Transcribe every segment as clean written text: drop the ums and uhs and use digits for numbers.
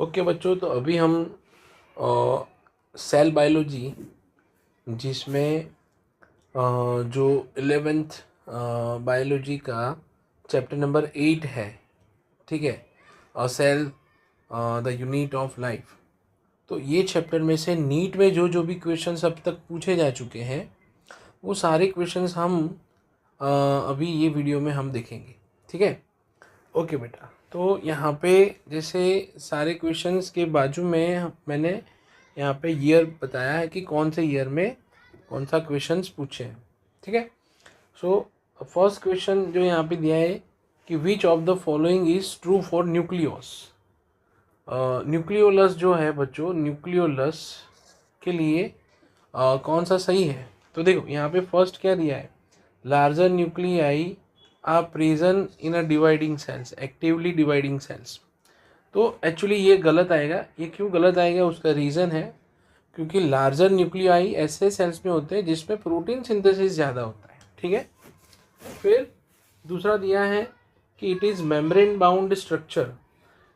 Okay बच्चों, तो अभी हम सेल बायोलॉजी जिसमें जो 11th बायोलॉजी का चैप्टर नंबर 8 है, ठीक है, cell the unit of life. तो ये चैप्टर में से नीट में जो जो भी क्वेश्चंस अब तक पूछे जा चुके हैं वो सारे क्वेश्चंस हम अभी ये वीडियो में हम देखेंगे, ठीक है। ओके बेटा, तो यहाँ पे जैसे सारे क्वेश्चंस के बाजू में मैंने यहाँ पे ईयर बताया है कि कौन से ईयर में कौन सा क्वेश्चंस पूछे हैं, ठीक है। सो फर्स्ट क्वेश्चन जो यहाँ पे दिया है कि which of the following is true for nucleolus. Nucleolus जो है बच्चों, न्यूक्लियोलस के लिए कौन सा सही है। तो देखो यहाँ पे फर्स्ट क्या दिया है, larger nuclei are present in a dividing cells, actively dividing cells. तो एक्चुअली ये गलत आएगा। ये क्यों गलत आएगा, उसका रीज़न है क्योंकि लार्जर न्यूक्लियाई ऐसे सेल्स में होते हैं जिसमें प्रोटीन सिंथेसिस ज़्यादा होता है, ठीक है। फिर दूसरा दिया है कि it is membrane bound structure.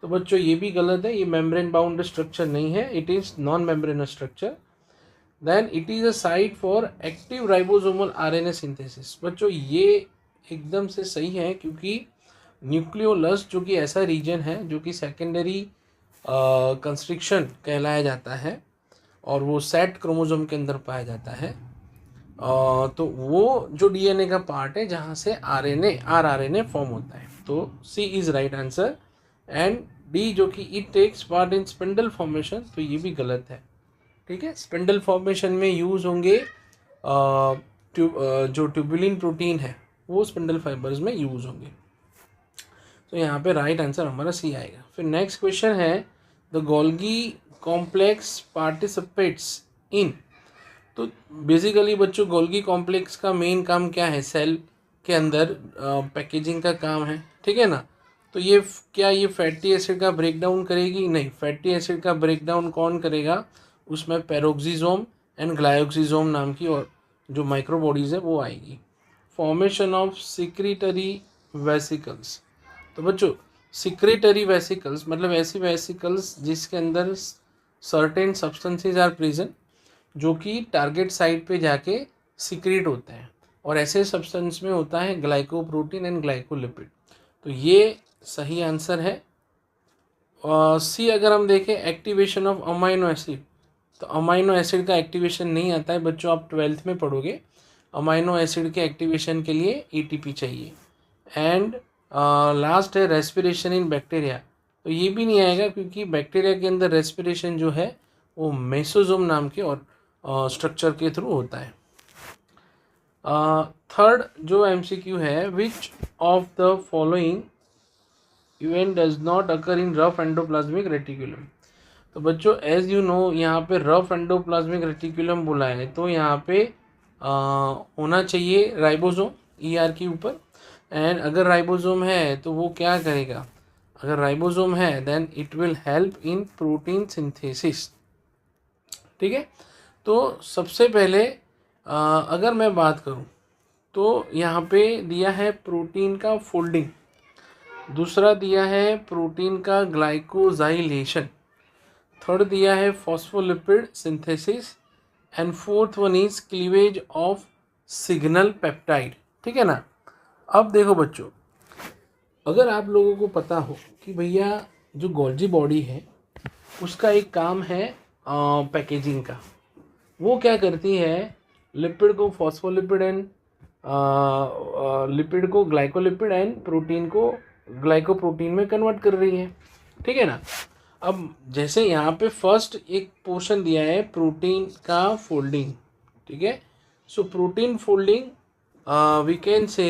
तो बच्चों ये भी गलत है, ये मेम्ब्रेन बाउंड स्ट्रक्चर नहीं है, it is non membranous structure. Then it is a site for active ribosomal RNA synthesis. बच्चों ये एकदम से सही है क्योंकि न्यूक्लियोलस जो कि ऐसा रीजन है जो कि सेकेंडरी कंस्ट्रिक्शन कहलाया जाता है और वो सेट क्रोमोसोम के अंदर पाया जाता है। तो वो जो डीएनए का पार्ट है जहाँ से आरएनए फॉर्म होता है। तो C is right answer. And D जो कि it takes part in spindle formation, तो ये भी गलत है, ठीक है। स्पिंडल फॉर्मेशन में यूज़ होंगे जो ट्यूबुलिन प्रोटीन है वो स्पिंडल फाइबर्स में यूज़ होंगे। तो यहाँ पे राइट आंसर हमारा सी आएगा। फिर नेक्स्ट क्वेश्चन है the Golgi complex participates in. तो बेसिकली बच्चों गोल्गी कॉम्प्लेक्स का मेन काम क्या है, सेल के अंदर पैकेजिंग का काम है, ठीक है ना। तो ये क्या ये फैटी एसिड का ब्रेकडाउन करेगी? नहीं, फैटी एसिड का ब्रेकडाउन कौन करेगा, उसमें पेरोक्सिसोम एंड ग्लाइकोक्सिसोम नाम की और जो माइक्रोबॉडीज़ है वो आएगी। Formation of secretory vesicles. तो बच्चों सिक्रेटरी वेसिकल्स मतलब ऐसी वेसिकल्स जिसके अंदर सर्टेन सब्सटेंसेस आर प्रेजेंट जो कि टारगेट साइट पे जाके सिक्रेट होते हैं, और ऐसे सब्सटेंस में होता है ग्लाइकोप्रोटीन एंड ग्लाइकोलिपिड। तो ये सही आंसर है। सी अगर हम देखें एक्टिवेशन ऑफ अमाइनो एसिड, तो अमाइनो एसिड का एक्टिवेशन नहीं आता है बच्चों, आप 12th में पढ़ोगे। अमाइनो एसिड के एक्टिवेशन के लिए एटीपी चाहिए। एंड लास्ट है रेस्पिरेशन इन बैक्टीरिया, तो ये भी नहीं आएगा क्योंकि बैक्टीरिया के अंदर रेस्पिरेशन जो है वो मेसोजोम नाम के और स्ट्रक्चर के थ्रू होता है। थर्ड जो एमसीक्यू है, which of the following event does not occur in rough endoplasmic reticulum. तो बच्चों एज यू नो यहाँ पे रफ एंडोप्लाज्मिक रेटिकुलम बोला है, तो यहाँ पे होना चाहिए राइबोसोम ईआर के ऊपर। एंड अगर राइबोसोम है तो वो क्या करेगा, अगर राइबोसोम है then it will help in protein synthesis, ठीक है। तो सबसे पहले अगर मैं बात करूं तो यहाँ पे दिया है प्रोटीन का फोल्डिंग, दूसरा दिया है प्रोटीन का ग्लाइकोजाइलेशन, थर्ड दिया है phospholipid synthesis, and fourth one is cleavage of signal peptide, ठीक है ना। अब देखो बच्चों, अगर आप लोगों को पता हो कि भैया जो गोल्जी बॉडी है उसका एक काम है पैकेजिंग का, वो क्या करती है, लिपिड को फॉस्फोलिपिड एंड लिपिड को ग्लाइकोलिपिड एंड प्रोटीन को ग्लाइकोप्रोटीन में कन्वर्ट कर रही है, ठीक है ना। अब जैसे यहाँ पे फर्स्ट एक पोर्शन दिया है प्रोटीन का फोल्डिंग, ठीक है। So protein folding we can say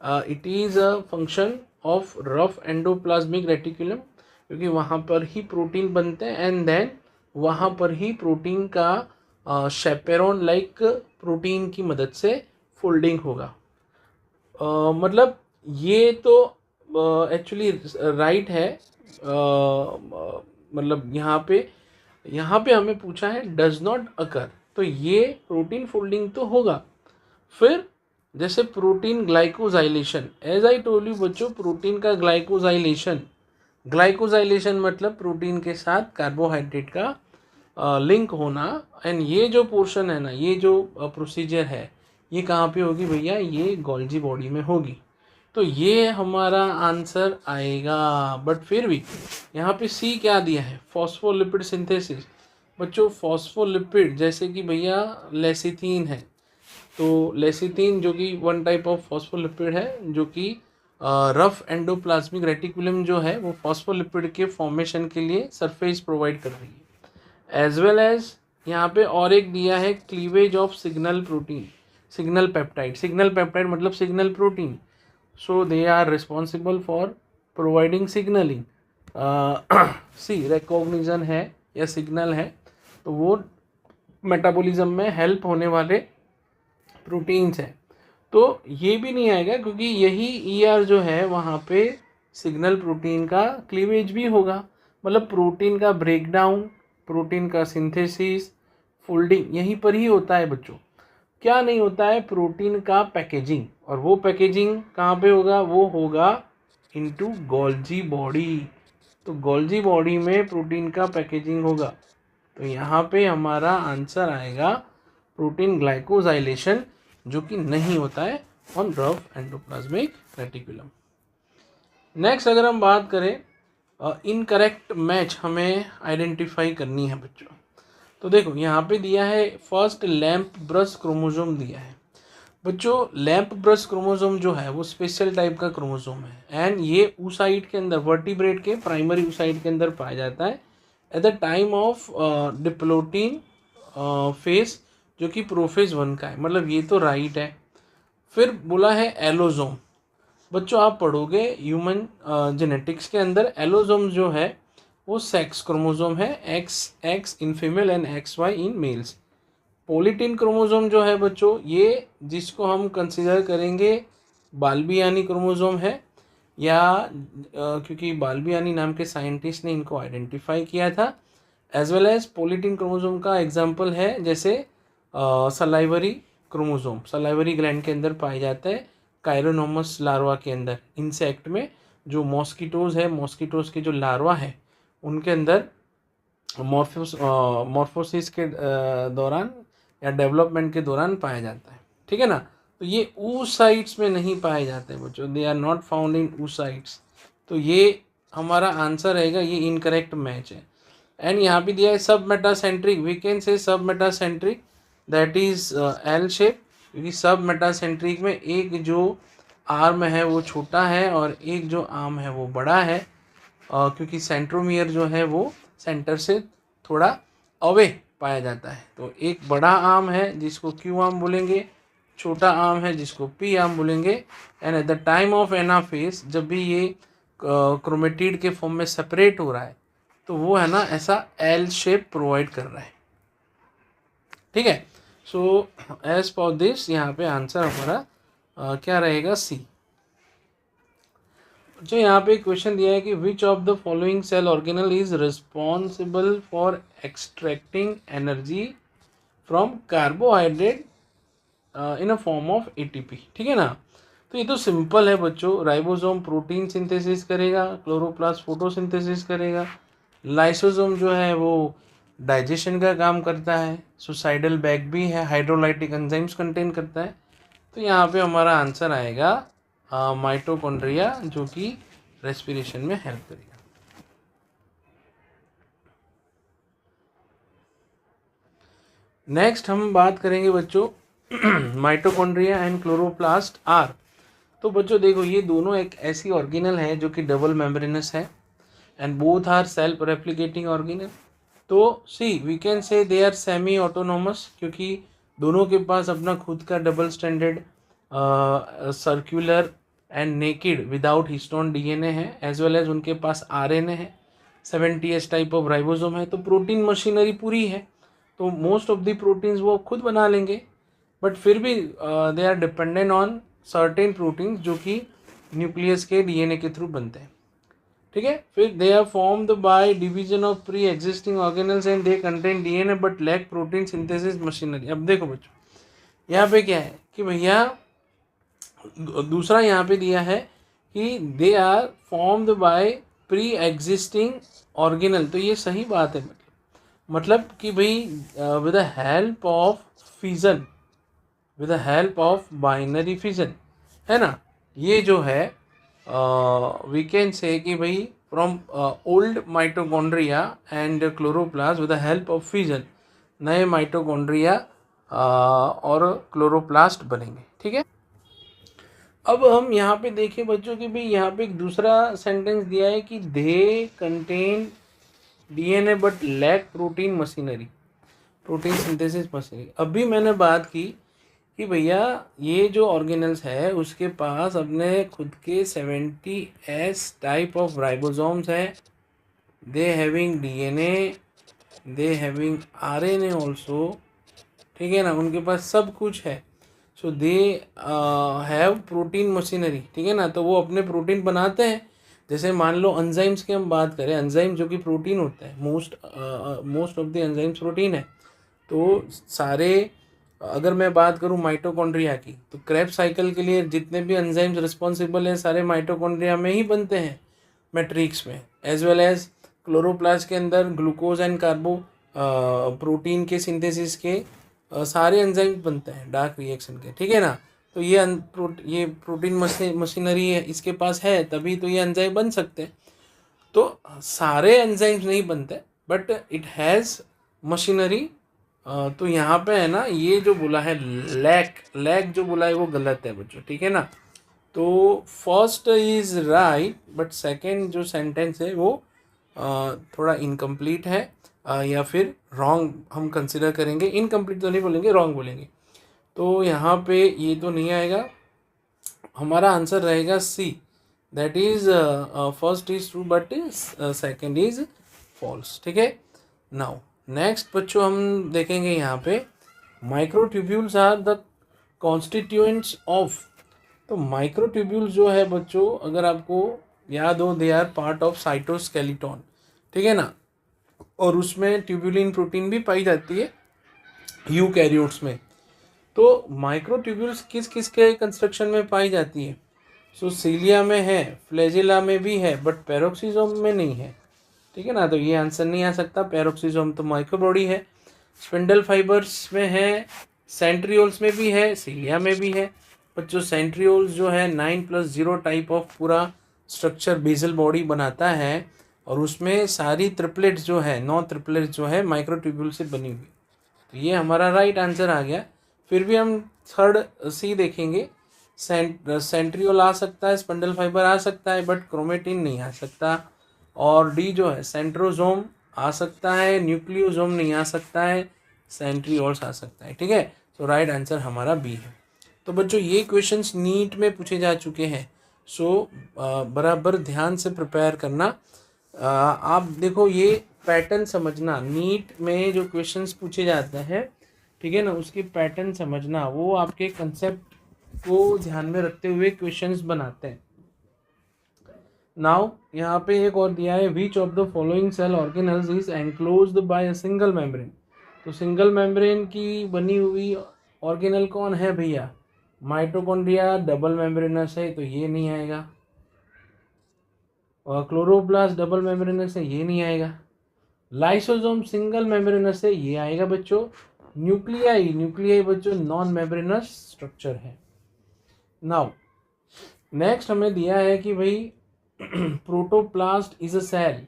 it is a function of rough endoplasmic reticulum, क्योंकि वहाँ पर ही प्रोटीन बनते हैं एंड देन वहाँ पर ही प्रोटीन का शेपेरोन लाइक प्रोटीन की मदद से फोल्डिंग होगा। मतलब ये तो एक्चुअली राइट है। मतलब यहाँ पे हमें पूछा है डज नॉट अकर, तो ये प्रोटीन फोल्डिंग तो होगा। फिर जैसे protein glycosylation, as I told you बच्चों, प्रोटीन का ग्लाइकोजाइलेशन ग्लाइकोजाइलेशन मतलब प्रोटीन के साथ कार्बोहाइड्रेट का लिंक होना। एंड ये जो पोर्शन है ना, ये जो प्रोसीजर है, ये कहाँ पे होगी भैया, ये गोल्जी बॉडी में होगी। तो ये हमारा आंसर आएगा। बट फिर भी यहाँ पे सी क्या दिया है, फॉस्फोलिपिड सिंथेसिस। बच्चों फॉस्फोलिपिड जैसे कि भैया लेसिथीन है, तो लेसिथीन जो कि वन टाइप ऑफ फॉस्फोलिपिड है, जो कि रफ एंडोप्लाज्मिक रेटिकुलम जो है वो फॉस्फोलिपिड के फॉर्मेशन के लिए सरफेस प्रोवाइड कर रही है। एज वेल एज यहाँ पे और एक दिया है cleavage of signal protein, signal peptide. Signal peptide मतलब signal protein, so they are responsible for providing signalling. C recognition है या सिग्नल है, तो वो मेटाबॉलिज्म में हेल्प होने वाले प्रोटीन्स हैं। तो ये भी नहीं आएगा क्योंकि यही ईआर जो है वहाँ पे सिग्नल प्रोटीन का क्लीवेज भी होगा। मतलब प्रोटीन का ब्रेकडाउन, प्रोटीन का सिंथेसिस, फोल्डिंग यहीं पर ही होता है बच्चों। क्या नहीं होता है, प्रोटीन का पैकेजिंग। और वो पैकेजिंग कहाँ पे होगा, वो होगा इनटू गोल्जी बॉडी। तो गोल्जी बॉडी में प्रोटीन का पैकेजिंग होगा। तो यहाँ पे हमारा आंसर आएगा प्रोटीन ग्लाइकोजाइलेशन, जो कि नहीं होता है on rough endoplasmic reticulum. Next अगर हम बात करें इनकरेक्ट मैच हमें आइडेंटिफाई करनी है बच्चों। तो देखो यहाँ पे दिया है फर्स्ट लैम्प ब्रश क्रोमोसोम दिया है बच्चों। लैम्प ब्रश क्रोमोसोम जो है वो स्पेशल टाइप का क्रोमोसोम है एंड ये ऊसाइड के अंदर, वर्टिब्रेट के प्राइमरी ऊसाइड के अंदर पाया जाता है at the time of diplotene phase, जो कि प्रोफेज 1 का है। मतलब ये तो राइट है। फिर बोला है एलोजोम। बच्चों आप पढ़ोगे ह्यूमन जेनेटिक्स के अंदर, एलोजोम जो है वो सेक्स क्रोमोसोम है, X in female and XY in males. Polytene chromosome जो है बच्चों, ये जिसको हम कंसिडर करेंगे बाल्बियानी क्रोमोसोम है, या क्योंकि बाल्बियानी नाम के साइंटिस्ट ने इनको आइडेंटिफाई किया था। एज वेल एज पोलिटिन क्रोमोसोम का एग्जांपल है जैसे सलाइवरी क्रोमोसोम, सलाइवरी ग्लैंड के अंदर पाया जाता है, कायरोनोमस लार्वा के अंदर। इंसेक्ट में जो मॉस्किटोज है, मॉस्किटोज के जो लार्वा है उनके अंदर मॉर्फोसिस के दौरान या डेवलपमेंट के दौरान पाया जाता है। ठीक है ना। तो ये oocytes में नहीं पाए जाते बच्चों, they are not found in oocytes। तो ये हमारा आंसर रहेगा, ये इनकरेक्ट मैच है। एंड यहाँ पे दिया है सब मेटासेंट्रिक, वी कैन से सब metacentric that is L shape, क्योंकि सब मेटासेंट्रिक में एक जो आर्म है वो छोटा है और एक जो आर्म है वो बड़ा है, क्योंकि सेंट्रोमियर जो है वो सेंटर से थोड़ा अवे पाया जाता है। तो एक बड़ा आर्म है जिसको क्यू आर्म बोलेंगे, छोटा आर्म है जिसको पी आर्म बोलेंगे। And at the time of anaphase, जब भी ये क्रोमेटिड के फॉर्म में सेपरेट हो रहा है, तो वो है ना ऐसा एल शेप प्रोवाइड कर रहा है। ठीक है। सो एज फॉर दिस यहाँ पे आंसर हमारा क्या रहेगा, सी। जो यहाँ पे क्वेश्चन दिया है कि which of the following cell organelle is responsible for extracting energy from carbohydrate in a form of ATP। ठीक है ना। तो ये तो सिंपल है बच्चों, राइबोसोम प्रोटीन सिंथेसिस करेगा, क्लोरोप्लास्ट फोटोसिंथेसिस करेगा, लाइसोसोम जो है वो डाइजेशन का काम करता है, सुसाइडल बैग भी है, हाइड्रोलाइटिक एंजाइम्स कंटेन करता है। तो यहाँ पे हमारा आंसर आएगा माइटोकॉन्ड्रिया, जो कि रेस्पिरेशन में हेल्प करेगा। नेक्स्ट हम बात करेंगे बच्चों माइटोकॉन्ड्रिया एंड क्लोरोप्लास्ट आर। तो बच्चों देखो ये दोनों एक ऐसी ऑर्गेनल है जो कि डबल मेम्ब्रेनस है and both are self replicating organelle. तो सी वी कैन से दे आर सेमी ऑटोनोमस, क्योंकि दोनों के पास अपना खुद का double standard circular and naked without histone DNA है, एज वेल एज उनके पास RNA है, 70S टाइप ऑफ राइबोसोम है। तो प्रोटीन मशीनरी पूरी है, तो मोस्ट ऑफ द प्रोटीन्स वो खुद बना लेंगे। बट फिर भी they are dependent on certain proteins जो कि न्यूक्लियस के DNA के थ्रू बनते हैं। ठीक है। फिर they are formed by division of pre existing organelles and they contain DNA but lack protein synthesis machinery. अब देखो बच्चों यहाँ पे क्या है कि भैया दूसरा यहाँ पे दिया है कि they are formed by pre existing organelle, तो ये सही बात है। मतलब कि भाई with the help of fission, with the help of binary fission, है ना, ये जो है वी कैन से कि भाई from old mitochondria and chloroplast with the help of fission नए माइटोकॉन्ड्रिया और क्लोरोप्लास्ट बनेंगे। ठीक है, अब हम यहाँ पे देखें बच्चों कि भाई यहाँ पे एक दूसरा सेंटेंस दिया है कि they contain DNA but lack protein machinery, protein synthesis machinery. अभी मैंने बात की कि भैया ये जो ऑर्गेनल्स है उसके पास अपने खुद के 70S टाइप ऑफ राइबोसोम्स है, they having DNA, they having RNA also, ठीक है ना, उनके पास सब कुछ है। सो दे हैव प्रोटीन मशीनरी, ठीक है ना, तो वो अपने प्रोटीन बनाते हैं। जैसे मान लो एंजाइम्स की हम बात करें, एंजाइम जो कि प्रोटीन होता है, most of the enzymes protein है। तो सारे, अगर मैं बात करूं माइटोकॉन्ड्रिया की, तो क्रेब्स साइकिल के लिए जितने भी एंजाइम्स रिस्पॉन्सिबल हैं सारे माइटोकॉन्ड्रिया में ही बनते हैं, मैट्रिक्स में, एज वेल एज क्लोरोप्लास्ट के अंदर ग्लूकोज एंड कार्बो प्रोटीन के सिंथेसिस के सारे एंजाइम बनते हैं डार्क रिएक्शन के, ठीक है ना। तो ये प्रोटीन मशीनरी है इसके पास है, तभी तो ये एंजाइम बन सकते हैं। तो सारे एंजाइम्स नहीं बनते, बट इट हैज़ मशीनरी। तो यहाँ पे है ना, ये जो बोला है लैक जो बोला है वो गलत है बच्चों, ठीक है ना। तो first is right, but second जो सेंटेंस है वो थोड़ा इनकम्प्लीट है, या फिर रॉन्ग हम कंसिडर करेंगे। इनकम्प्लीट तो नहीं बोलेंगे, रॉन्ग बोलेंगे। तो यहाँ पे ये तो नहीं आएगा, हमारा आंसर रहेगा C, that is first is true but second is false, ठीक है। नाउ नेक्स्ट बच्चों हम देखेंगे यहाँ पे microtubules are the constituents of. तो माइक्रोट्यूब्यूल्स जो है बच्चों, अगर आपको याद हो, they are part of cytoskeleton, ठीक है ना, और उसमें ट्यूब्यूलिन प्रोटीन भी पाई जाती है यूकैरियोट्स में। तो माइक्रोट्यूब्यूल्स किस किस के कंस्ट्रक्शन में पाई जाती है? सो सीलिया में है, फ्लैजिला में भी है, बट पैरोक्सिसोम में नहीं है, ठीक है ना। तो ये आंसर नहीं आ सकता, पैरोक्सिसोम तो माइक्रोबॉडी है। स्पिंडल फाइबर्स में है, सेंट्रियोल्स में भी है, सीलिया में भी है। बच्चों सेंट्रियोल्स जो है 9+0 टाइप ऑफ पूरा स्ट्रक्चर बेसल बॉडी बनाता है, और उसमें सारी ट्रिपलेट्स जो है, 9 ट्रिपलेट्स जो है माइक्रोट्यूब्यूल से बनी हुई। तो ये हमारा राइट आंसर आ गया। फिर भी हम थर्ड सी देखेंगे, सेंट्रियोल आ सकता है, स्पिंडल फाइबर आ सकता है, बट क्रोमेटिन नहीं आ सकता। और डी जो है सेंट्रोजोम आ सकता है, न्यूक्लियोजोम नहीं आ सकता है, सेंट्रियोल्स आ सकता है, ठीक है। तो राइट आंसर हमारा बी है। तो बच्चों ये क्वेश्चंस नीट में पूछे जा चुके हैं, सो बराबर ध्यान से प्रिपेयर करना। आप देखो ये पैटर्न समझना, नीट में जो क्वेश्चंस पूछे जाते हैं, ठीक है ना, उसकी पैटर्न समझना, वो आपके कंसेप्ट को ध्यान में रखते हुए क्वेश्चंस बनाते हैं। नाउ यहाँ पे एक और दिया है, which of the following cell organelles is enclosed by a single membrane. तो सिंगल मेम्ब्रेन की बनी हुई ऑर्गेनल कौन है भैया? माइटोकॉन्ड्रिया डबल मेम्ब्रेनस है, तो ये नहीं आएगा। और क्लोरोप्लास्ट डबल मेम्ब्रेनस है, ये नहीं आएगा। लाइसोसोम सिंगल मेम्ब्रेनस है, ये आएगा बच्चों। न्यूक्लियाई बच्चों नॉन मेम्ब्रेनस स्ट्रक्चर है। नाउ नेक्स्ट हमें दिया है कि भाई प्रोटोप्लास्ट इज अ सेल।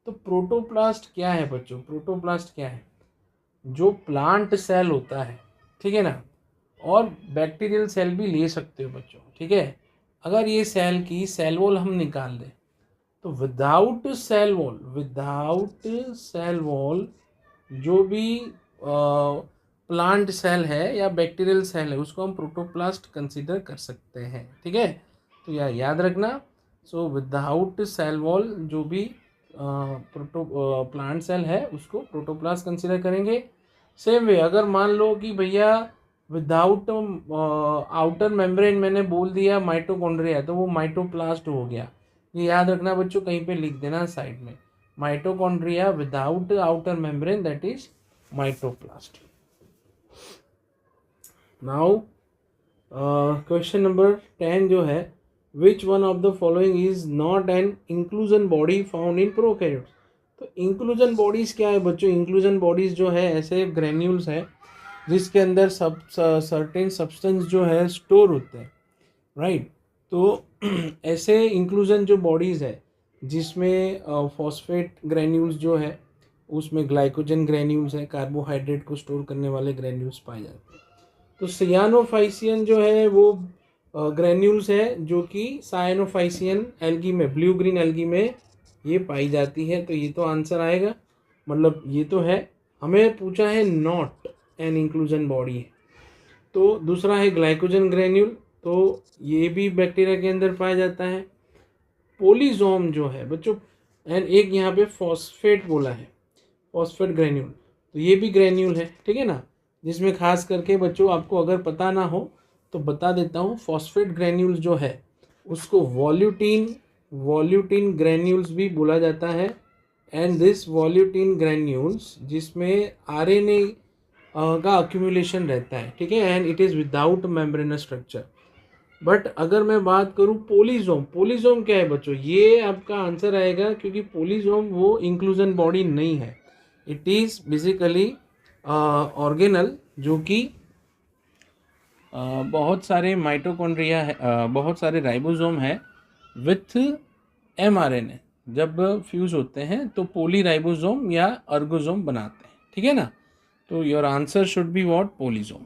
तो प्रोटोप्लास्ट क्या है बच्चों? प्रोटोप्लास्ट क्या है? जो प्लांट सेल होता है, ठीक है ना, और बैक्टीरियल सेल भी ले सकते हो बच्चों, ठीक है। अगर ये सेल की सेल वॉल हम निकाल दें, तो विदाउट सेल वॉल जो भी प्लांट सेल है या बैक्टीरियल सेल है उसको हम प्रोटोप्लास्ट कंसीडर कर सकते हैं, ठीक है। तो याद रखना, सो विदाउट सेल वॉल जो भी प्लांट सेल है उसको प्रोटोप्लास्ट कंसीडर करेंगे। सेम वे अगर मान लो कि भैया विदाउट आउटर मेम्ब्रेन मैंने बोल दिया माइटोकॉन्ड्रिया, तो वो माइटोप्लास्ट हो गया। ये याद रखना बच्चों, कहीं पे लिख देना साइड में, mitochondria without outer membrane that is mitoplast. Now question number 10 जो है, which one of the following is not an inclusion body found in prokaryotes. तो इंक्लूजन बॉडीज क्या है बच्चों? इंक्लूजन बॉडीज जो है ऐसे ग्रेन्यूल्स है जिसके अंदर सब सर्टेन सब्सटेंस जो है स्टोर होते हैं, राइट। तो ऐसे इंक्लूजन जो बॉडीज़ है जिसमें फॉस्फेट ग्रेन्यूल्स जो है उसमें ग्लाइकोजन ग्रेन्यूल्स है, कार्बोहाइड्रेट को स्टोर करने वाले ग्रेन्यूल्स पाए जाते हैं। तो सियानोफाइसियन जो है वो ग्रेन्यूल्स है जो कि साइनोफाइसियन एल्गी में, ब्लू ग्रीन एल्गी में ये पाई जाती है। तो ये तो आंसर आएगा, मतलब ये तो है। हमें पूछा है नॉट एन इंक्लूजन बॉडी, तो दूसरा है ग्लाइकोजन ग्रेन्यूल, तो ये भी बैक्टीरिया के अंदर पाया जाता है। पोलिजोम जो है बच्चों, एंड एक यहाँ पे फॉस्फेट बोला है, फॉस्फेट ग्रेन्यूल, तो ये भी ग्रेन्यूल है, ठीक है ना। जिसमें खास करके बच्चों आपको अगर पता ना हो तो बता देता हूँ, फॉस्फेट ग्रेन्यूल्स जो है उसको वॉल्यूटिन ग्रेन्यूल्स भी बोला जाता है। एंड दिस वॉल्यूटिन ग्रेन्यूल्स जिसमें आरएनए का अक्यूमुलेशन रहता है, ठीक है, and it is without membranous structure. But अगर मैं बात करूँ पोलिजोम, पोलिजोम क्या है बच्चों? ये आपका आंसर आएगा क्योंकि पोलिजोम वो इंक्लूजन बॉडी नहीं है, इट इज़ बेसिकली ऑर्गेनल जो कि बहुत सारे माइटोकॉन्ड्रिया है, बहुत सारे राइबोसोम है विथ mRNA जब फ्यूज होते हैं तो पोलीराइबोसोम या अर्गोसोम बनाते हैं, ठीक है ना। तो your answer should be what? Polysome.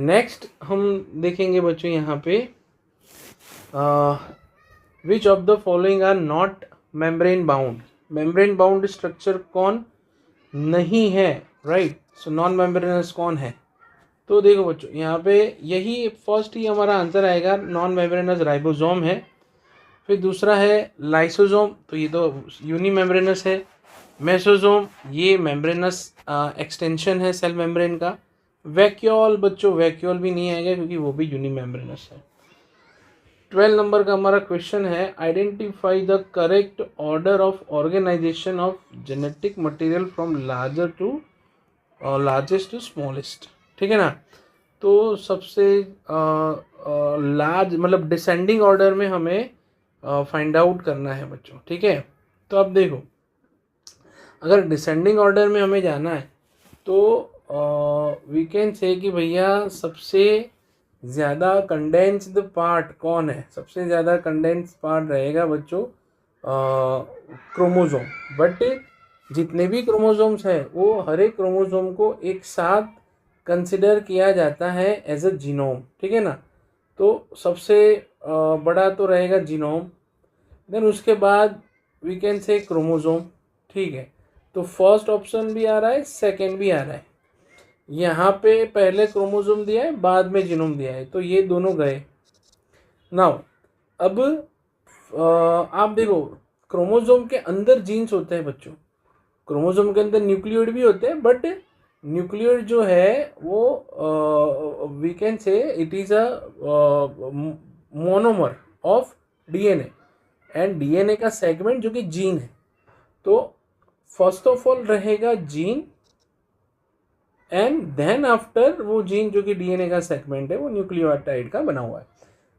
Next हम देखेंगे बच्चों यहाँ पे which of the following are not membrane bound. Membrane bound structure कौन नहीं है, राइट। सो नॉन मेम्ब्रेनस कौन है? तो देखो बच्चों यहाँ पे यही फर्स्ट ही हमारा आंसर आएगा, नॉन मेम्ब्रेनस राइबोसोम है। फिर दूसरा है लाइसोसोम, तो ये तो यूनी मेम्ब्रेनस है। मेसोसोम ये मेम्ब्रेनस एक्सटेंशन है सेल मेम्ब्रेन का। वैक्यूल बच्चों, वैक्यूल भी नहीं आएगा क्योंकि वो भी यूनी मेम्ब्रेनस है। 12 नंबर का हमारा क्वेश्चन है, identify the correct order of organization of genetic material from larger to largest to smallest, ठीक है ना। तो सबसे लार्ज मतलब डिसेंडिंग ऑर्डर में हमें फाइंड आउट करना है बच्चों, ठीक है। तो अब देखो अगर डिसेंडिंग ऑर्डर में हमें जाना है तो वी कैन से कि भैया सबसे ज़्यादा कंडेंस्ड पार्ट कौन है? सबसे ज़्यादा कंडेंस्ड पार्ट रहेगा बच्चों क्रोमोसोम। बट जितने भी क्रोमोसोम्स हैं वो हर एक क्रोमोसोम को एक साथ कंसिडर किया जाता है एज अ जीनोम, ठीक है ना। तो सबसे बड़ा तो रहेगा जीनोम, देन उसके बाद वी कैन से क्रोमोसोम, ठीक है। तो फर्स्ट ऑप्शन भी आ रहा है, सेकंड भी आ रहा है। यहाँ पे पहले क्रोमोसोम दिया है, बाद में जीनोम दिया है, तो ये दोनों गए। नाउ अब आप देखो क्रोमोसोम के अंदर जीन्स होते हैं बच्चों, क्रोमोसोम के अंदर न्यूक्लियोइड भी होते हैं, बट न्यूक्लियोइड जो है वो we can say it is a monomer of DNA, and DNA का सेगमेंट जो कि जीन है। तो फर्स्ट ऑफ ऑल रहेगा जीन, एंड देन आफ्टर वो जीन जो कि डीएनए का सेगमेंट है वो न्यूक्लियोटाइड का बना हुआ है।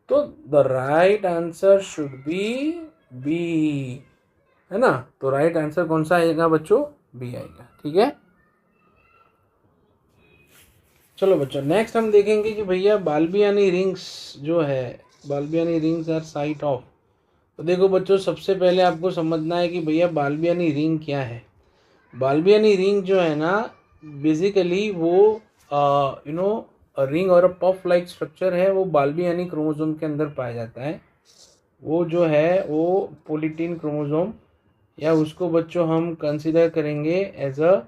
तो the right answer should be B, है ना। तो राइट आंसर कौन सा आएगा बच्चों? बी आएगा, ठीक है। चलो बच्चों नेक्स्ट हम देखेंगे कि भैया बाल्बियानी रिंग्स जो है, बाल्बियानी रिंग्स आर साइट ऑफ। तो देखो बच्चों सबसे पहले आपको समझना है कि भैया बाल्बियानी रिंग क्या है। बाल्बियानी रिंग जो है ना बेसिकली वो रिंग और पफ लाइक स्ट्रक्चर है, वो बाल्बियानी क्रोमोसोम के अंदर पाया जाता है। वो जो है वो पोलिटीन क्रोमोसोम, या उसको बच्चों हम कंसिडर करेंगे as a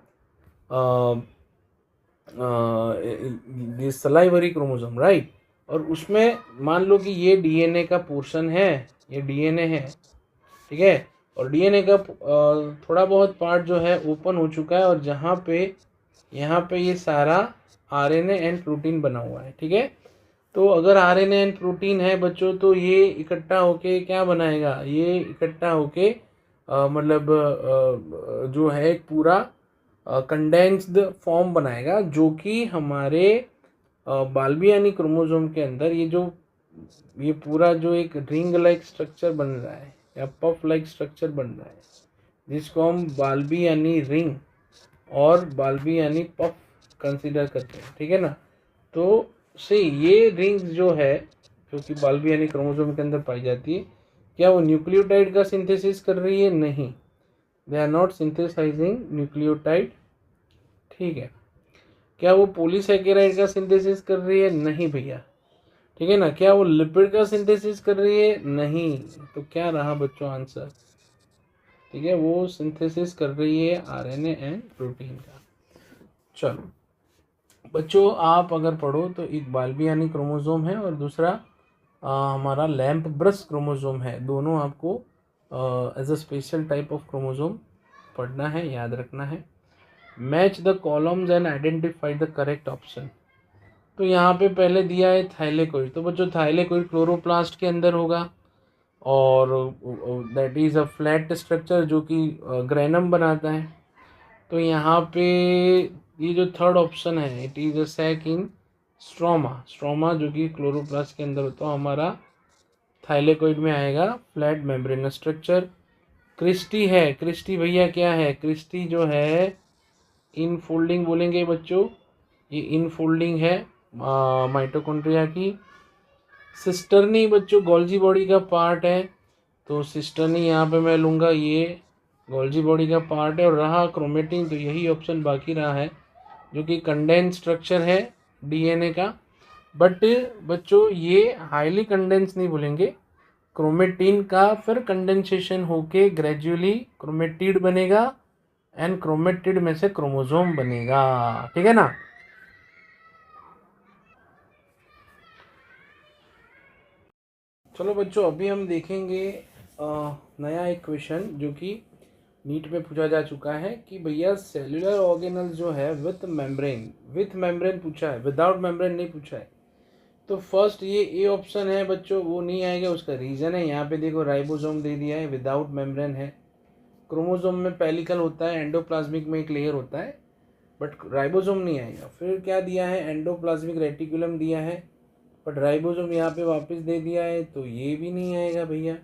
salivary chromosome, right. और उसमें मान लो कि ये डीएनए का पोर्शन है, ये डीएनए है, ठीक है। और डीएनए का थोड़ा बहुत पार्ट जो है ओपन हो चुका है, और जहाँ पे यहाँ पे ये सारा आरएनए एंड प्रोटीन बना हुआ है, ठीक है। तो अगर आरएनए एंड प्रोटीन है बच्चों तो ये इकट्ठा होके क्या बनाएगा? ये इकट्ठा होके मतलब जो है एक पूरा कंडेंस्ड फॉर्म बनाएगा जो कि हमारे बाल्बियानी क्रोमोसोम के अंदर ये पूरा जो एक रिंग लाइक स्ट्रक्चर बन रहा है या पफ लाइक स्ट्रक्चर बन रहा है, जिसको हम बाल्बियानी रिंग और बाल्बियानी पफ कंसीडर करते हैं, ठीक है ना। तो से ये रिंग्स जो है जो कि बाल्बियानी क्रोमोसोम के अंदर पाई जाती है, क्या वो न्यूक्लियोटाइड का सिंथेसिस कर रही है? नहीं, they are not synthesizing nucleotide, ठीक है। क्या वो पॉलीसैकेराइड का सिंथेसिस कर रही है? नहीं भैया, ठीक है ना। क्या वो लिपिड का सिंथेसिस कर रही है? नहीं। तो क्या रहा बच्चों आंसर? ठीक है, वो सिंथेसिस कर रही है आरएनए एंड प्रोटीन का। चलो बच्चों, आप अगर पढ़ो तो एक बाल्बियानी क्रोमोसोम है और दूसरा हमारा लैम्प ब्रश क्रोमोसोम है। दोनों आपको as a special type of chromosome पढ़ना है, याद रखना है। Match the columns and identify the correct option. तो यहाँ पे पहले दिया है थाइलेकोइड, तो बच्चों थाइलेकोइड क्लोरोप्लास्ट के अंदर होगा और that is a flat structure जो कि ग्रेनम बनाता है। तो यहाँ पे ये जो थर्ड ऑप्शन है, it is a sac in stroma, stroma जो कि क्लोरोप्लास्ट के अंदर होता है, हमारा थाइलेकोइड में आएगा फ्लैट मेम्ब्रेनस स्ट्रक्चर। क्रिस्टी है, क्रिस्टी भैया क्या है? क्रिस्टी जो है इनफोल्डिंग बोलेंगे बच्चों, ये इनफोल्डिंग है माइटोकॉन्ड्रिया की। सिस्टर्नी बच्चों गोल्जी बॉडी का पार्ट है, तो सिस्टर्नी यहाँ पे मैं लूँगा, ये गोल्जी बॉडी का पार्ट है। और रहा क्रोमेटिन, तो यही ऑप्शन बाकी रहा है जो कि कंडेंस स्ट्रक्चर है डीएनए का। बट बच्चों ये हाईली कंडेंस नहीं बोलेंगे, क्रोमेटिन का फिर कंडेंसेशन होके ग्रेजुअली क्रोमेटिड बनेगा एंड क्रोमेटिड में से क्रोमोसोम बनेगा, ठीक है ना। चलो बच्चों, अभी हम देखेंगे नया एक क्वेश्चन जो कि नीट में पूछा जा चुका है कि भैया सेल्यूलर ऑर्गेनल जो है विथ मेम्ब्रेन पूछा है, विदाउट मेम्ब्रेन नहीं पूछा है। तो फर्स्ट ये ए ऑप्शन है बच्चों, वो नहीं आएगा। उसका रीज़न है, यहाँ पे देखो राइबोसोम दे दिया है, विदाउट मेम्ब्रेन है। क्रोमोसोम में पेलिकल होता है, एंडोप्लाज्मिक में एक लेयर होता है, बट राइबोसोम नहीं आएगा। फिर क्या दिया है? एंडोप्लाज्मिक रेटिकुलम दिया है, बट राइबोसोम यहाँ पे वापस दे दिया है, तो ये भी नहीं आएगा भैया।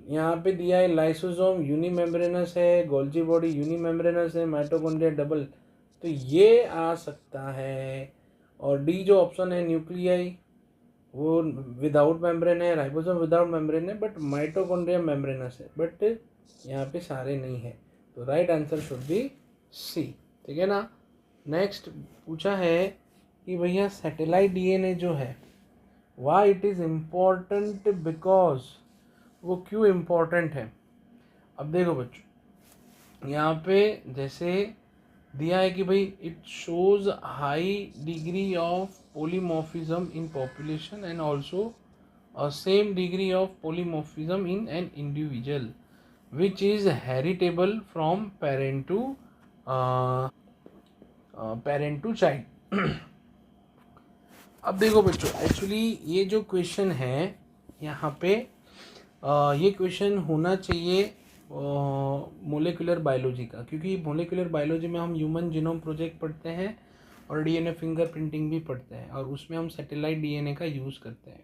यहाँ पे दिया है लाइसोसोम यूनिमेम्ब्रेनस है, गोल्जी बॉडी यूनिमेम्ब्रेनस है, माइटोकॉन्ड्रिया डबल, तो ये आ सकता है। और डी जो ऑप्शन है न्यूक्लियाई, वो विदाउट मेम्ब्रेन है, राइबोसोम विदाउट मेम्ब्रेन है, बट माइटोकॉन्ड्रिया मेम्ब्रेनस है, बट यहाँ पे सारे नहीं है। तो right answer should be C, ठीक है ना। नेक्स्ट पूछा है कि भैया सैटेलाइट डीएनए जो है, why it is important, because वो क्यों इम्पॉर्टेंट है। अब देखो बच्चों, यहाँ पे जैसे दिया है कि भाई it shows high degree of polymorphism in population and also same degree of polymorphism in an individual which is heritable from parent to child. अब देखो बच्चों, एक्चुअली ये जो क्वेश्चन है यहाँ पे ये क्वेश्चन होना चाहिए मोलेकुलर बायोलॉजी का, क्योंकि मोलेकुलर बायोलॉजी में हम ह्यूमन जीनोम प्रोजेक्ट पढ़ते हैं और डीएनए फिंगरप्रिंटिंग भी पढ़ते हैं, और उसमें हम सैटेलाइट डीएनए का यूज़ करते हैं।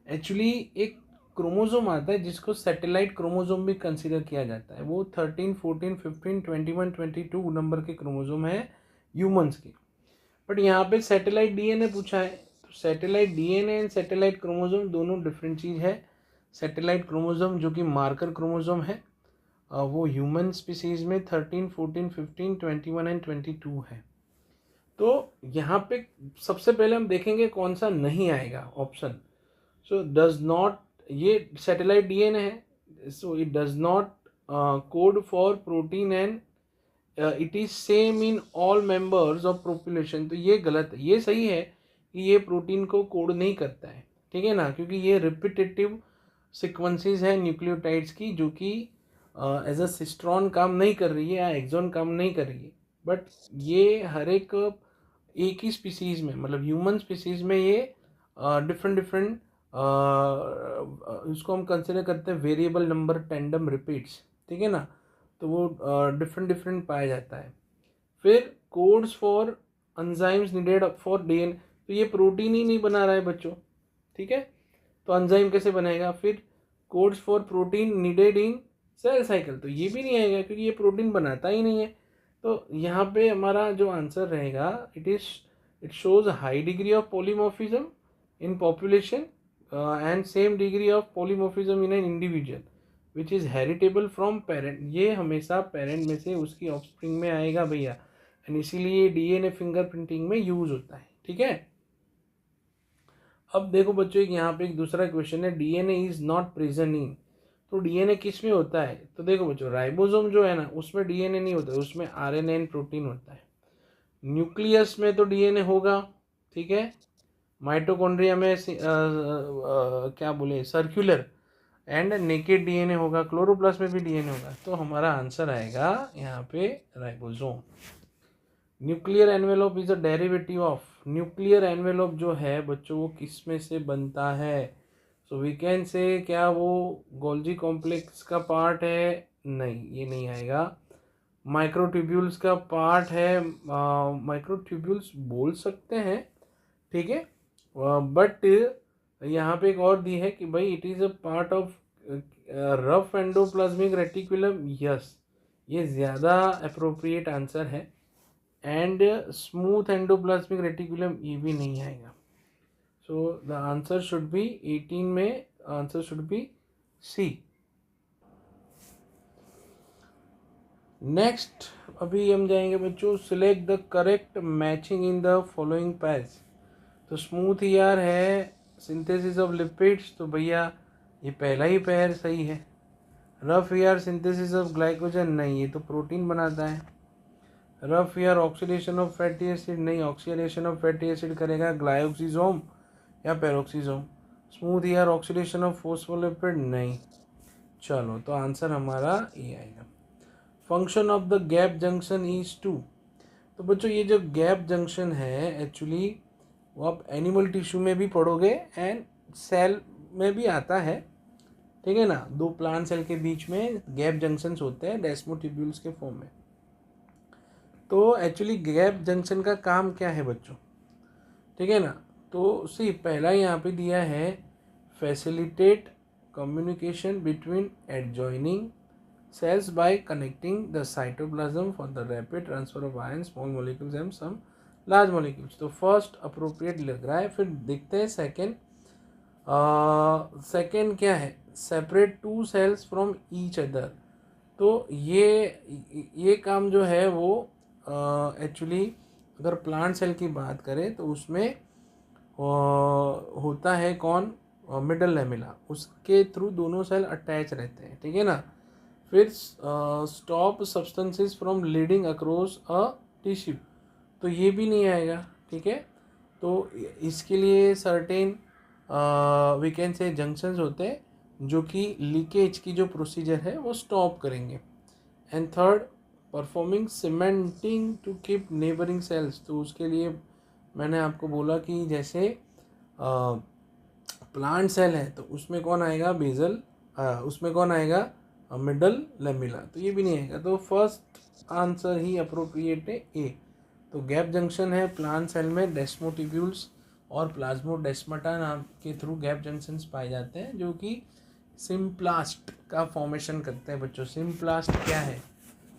एक्चुअली एक क्रोमोसोम आता है जिसको सैटेलाइट क्रोमोसोम भी कंसिडर किया जाता है, वो 13, 14, 15, 21, 22 नंबर के क्रोमोसोम है ह्यूमंस के। बट यहाँ पे सैटेलाइट डीएनए पूछा है, तो satellite DNA and satellite chromosome दोनों डिफरेंट चीज़ है। सैटेलाइट क्रोमोसोम जो कि मार्कर क्रोमोसोम है, वो ह्यूमन स्पीसीज में 13, 14, 15, 21 एंड 22 है। तो यहाँ पे सबसे पहले हम देखेंगे कौन सा नहीं आएगा ऑप्शन। सो डज नॉट, ये सैटेलाइट डीएनए है, so it does not code for protein and it is same in all members of population. तो ये गलत है। ये सही है कि ये प्रोटीन को कोड नहीं करता है, ठीक है ना, क्योंकि ये रिपीटेटिव सिक्वेंसेस है न्यूक्लियोटाइड्स की जो कि एज अ सिस्ट्रॉन काम नहीं कर रही है या एक्सॉन काम नहीं कर रही है। बट ये हर एक ही स्पीसीज में, मतलब ह्यूमन स्पीसीज में ये डिफरेंट डिफरेंट उसको हम कंसिडर करते हैं वेरिएबल नंबर टेंडम रिपीट्स, ठीक है ना। तो वो डिफरेंट डिफरेंट पाया जाता है। फिर codes for enzymes needed for DNA, तो ये प्रोटीन ही नहीं बना रहा है बच्चों, ठीक है। तो एंजाइम कैसे बनाएगा? फिर codes for protein needed in cell cycle, तो ये भी नहीं आएगा क्योंकि ये प्रोटीन बनाता ही नहीं है। तो यहाँ पे हमारा जो आंसर रहेगा, it shows high degree of polymorphism in population and same degree of polymorphism in an individual which is heritable from parent. ये हमेशा पेरेंट में से उसकी ऑफस्प्रिंग में आएगा भैया, एंड इसीलिए डीएनए फिंगरप्रिंटिंग में यूज होता है, ठीक है। अब देखो बच्चों, एक यहाँ पे एक दूसरा क्वेश्चन है, DNA is not present in. तो डीएनए किस में होता है? तो देखो बच्चों, राइबोसोम जो है ना, उसमें डीएनए नहीं होता है, उसमें आरएनए एंड प्रोटीन होता है। न्यूक्लियस में तो डीएनए होगा, ठीक है। माइटोकॉन्ड्रिया में क्या बोले, सर्कुलर एंड नेकेड डीएनए होगा। क्लोरोप्लास्ट में भी डीएनए होगा। तो हमारा आंसर आएगा यहाँ पे ribosome. Nuclear envelope is a derivative of, nuclear envelope जो है बच्चों वो किस में से बनता है? सो वी कैन से, क्या वो गोल्जी कॉम्प्लेक्स का पार्ट है? नहीं, ये नहीं आएगा। माइक्रोट्यूब्यूल्स का पार्ट है, माइक्रोट्यूब्यूल्स बोल सकते हैं, ठीक है। बट यहाँ पे एक और दी है कि भाई it is a part of rough endoplasmic reticulum. Yes, ये ज़्यादा अप्रोप्रिएट आंसर है। एंड स्मूथ एंडोप्लाज्मिक रेटिकुलम, ये भी नहीं आएगा। So the answer should be 18 में answer should be C. Next अभी हम जाएंगे बच्चों, select the correct matching in the following pairs. तो स्मूथ ईआर है, सिंथेसिस ऑफ लिपिड्स, तो भैया ये पहला ही पैर सही है। Rough ER synthesis of glycogen, नहीं, ये तो प्रोटीन बनाता है। Rough ER oxidation of fatty acid, नहीं, ऑक्सीडेशन ऑफ फैटी एसिड करेगा ग्लाइऑक्सिजोम या peroxisome. Smooth ER oxidation of phospholipid, नहीं। चलो, तो आंसर हमारा ये आएगा। Function of the gap junction is to. तो बच्चों ये जो गैप जंक्शन है एक्चुअली वो आप एनिमल टिश्यू में भी पढ़ोगे एंड सेल में भी आता है, ठीक है ना। दो प्लांट सेल के बीच में गैप जंक्शंस होते हैं डेस्मोटिब्यूल्स के फॉर्म में। तो एक्चुअली गैप जंक्शन का काम क्या है बच्चों, ठीक है ना। तो सी पहला यहाँ पे दिया है, facilitate communication between adjoining cells by connecting the cytoplasm for the rapid transfer of ions, small molecules and some large molecules। तो फर्स्ट अप्रोप्रिएट लग रहा है। फिर देखते हैं सेकेंड। सेकेंड क्या है, separate two cells from each other. तो ये काम जो है वो एक्चुअली अगर प्लांट सेल की बात करें तो उसमें होता है कौन, मिडल लेमिला, उसके थ्रू दोनों सेल अटैच रहते हैं, ठीक है ना। फिर stop substances from leading across a tissue, तो ये भी नहीं आएगा, ठीक है। तो इसके लिए certain we can say junctions होते हैं जो कि लीकेज की जो प्रोसीजर है वो स्टॉप करेंगे। And third, performing cementing to keep neighbouring cells, तो उसके लिए मैंने आपको बोला कि जैसे प्लांट सेल है तो उसमें कौन आएगा, बेजल, उसमें कौन आएगा, मिडल लेमिला, तो ये भी नहीं आएगा। तो फर्स्ट आंसर ही अप्रोप्रिएट है, ए। तो गैप जंक्शन है प्लांट सेल में, डेस्मोटिब्यूल्स और प्लाज्मोडेस्माटा नाम के थ्रू गैप जंक्शंस पाए जाते हैं जो कि सिम्प्लास्ट का फॉर्मेशन करते हैं बच्चों। सिम्प्लास्ट क्या है,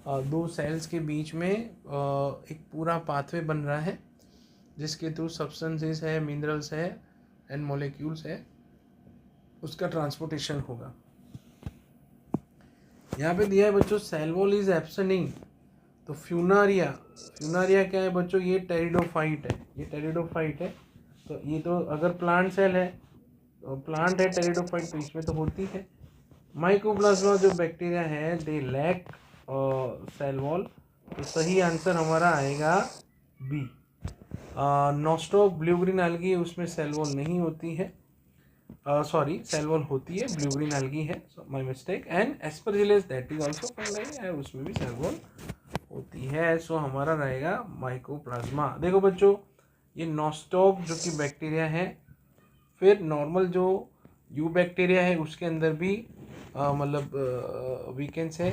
दो सेल्स के बीच में एक पूरा पाथवे बन रहा है जिसके थ्रू सब्सटेंसेस है, मिनरल्स है एंड मॉलिक्यूल्स है, उसका ट्रांसपोर्टेशन होगा। यहाँ पे दिया है बच्चों, सेल वॉल इज एब्सेंटिंग। तो फ्यूनारिया क्या है बच्चों, ये टेरिडोफाइट है, ये टेरिडोफाइट है। तो ये तो अगर प्लांट सेल है, तो प्लांट है टेरिडोफाइट, तो इसमें तो होती है। माइकोप्लाज्मा जो बैक्टीरिया है दे लैक सेल वॉल, तो सही आंसर हमारा आएगा B. Nostoc blue green algae, उसमें सेल वॉल नहीं होती है, सॉरी सेल वॉल होती है, ब्लू ग्रीन एल्गी है, my mistake. And Aspergillus that is also fungi है, उसमें भी सेल वॉल होती है। सो हमारा रहेगा माइकोप्लाज्मा। देखो बच्चों, ये नॉस्टॉक जो कि बैक्टीरिया है, फिर नॉर्मल जो यू बैक्टीरिया है उसके अंदर भी मतलब we can say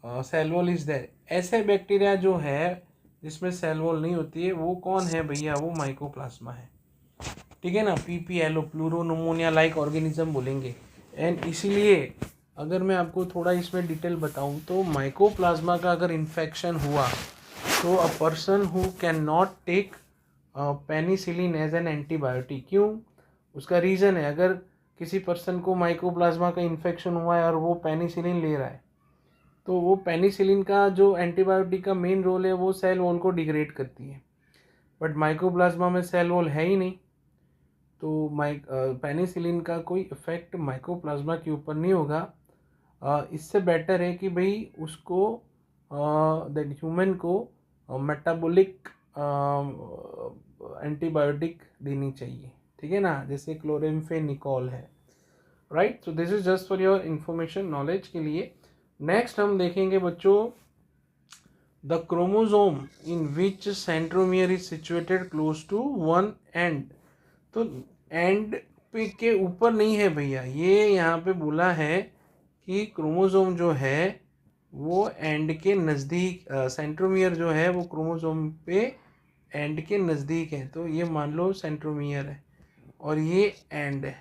cell wall is there. ऐसे बैक्टीरिया जो है जिसमें सेल वॉल नहीं होती है वो कौन है भैया, वो माइकोप्लाज्मा है। ठीक है ना, PPLO प्लूरोनमोनिया लाइक ऑर्गेनिज्म बोलेंगे। एंड इसीलिए अगर मैं आपको थोड़ा इसमें डिटेल बताऊं तो माइकोप्लाज्मा का अगर इन्फेक्शन हुआ तो a person who can not take penicillin as an antibiotic. क्यों? उसका रीज़न है, अगर किसी पर्सन को माइकोप्लाज्मा का इन्फेक्शन हुआ है और वो पेनिसिलिन ले रहा है तो वो पेनिसिलिन का जो एंटीबायोटिक का मेन रोल है वो सेल वॉल को डिग्रेड करती है, बट माइकोप्लाज्मा में सेल वॉल है ही नहीं, तो पेनिसिलिन का कोई इफेक्ट माइकोप्लाज्मा के ऊपर नहीं होगा। इससे बेटर है कि भाई उसको दैट ह्यूमन को मेटाबॉलिक एंटीबायोटिक देनी चाहिए, ठीक है ना, जैसे क्लोरेम्फेनिकोल है, right. So this is just for your information, knowledge के लिए। नेक्स्ट हम देखेंगे बच्चों the chromosome in which centromere is situated close to one end. तो एंड पे के ऊपर नहीं है भैया, ये यहाँ पे बोला है कि क्रोमोसोम जो है वो एंड के नज़दीक, सेंट्रोमियर जो है वो क्रोमोसोम पे एंड के नज़दीक है, तो ये मान लो सेंट्रोमियर है और ये एंड है।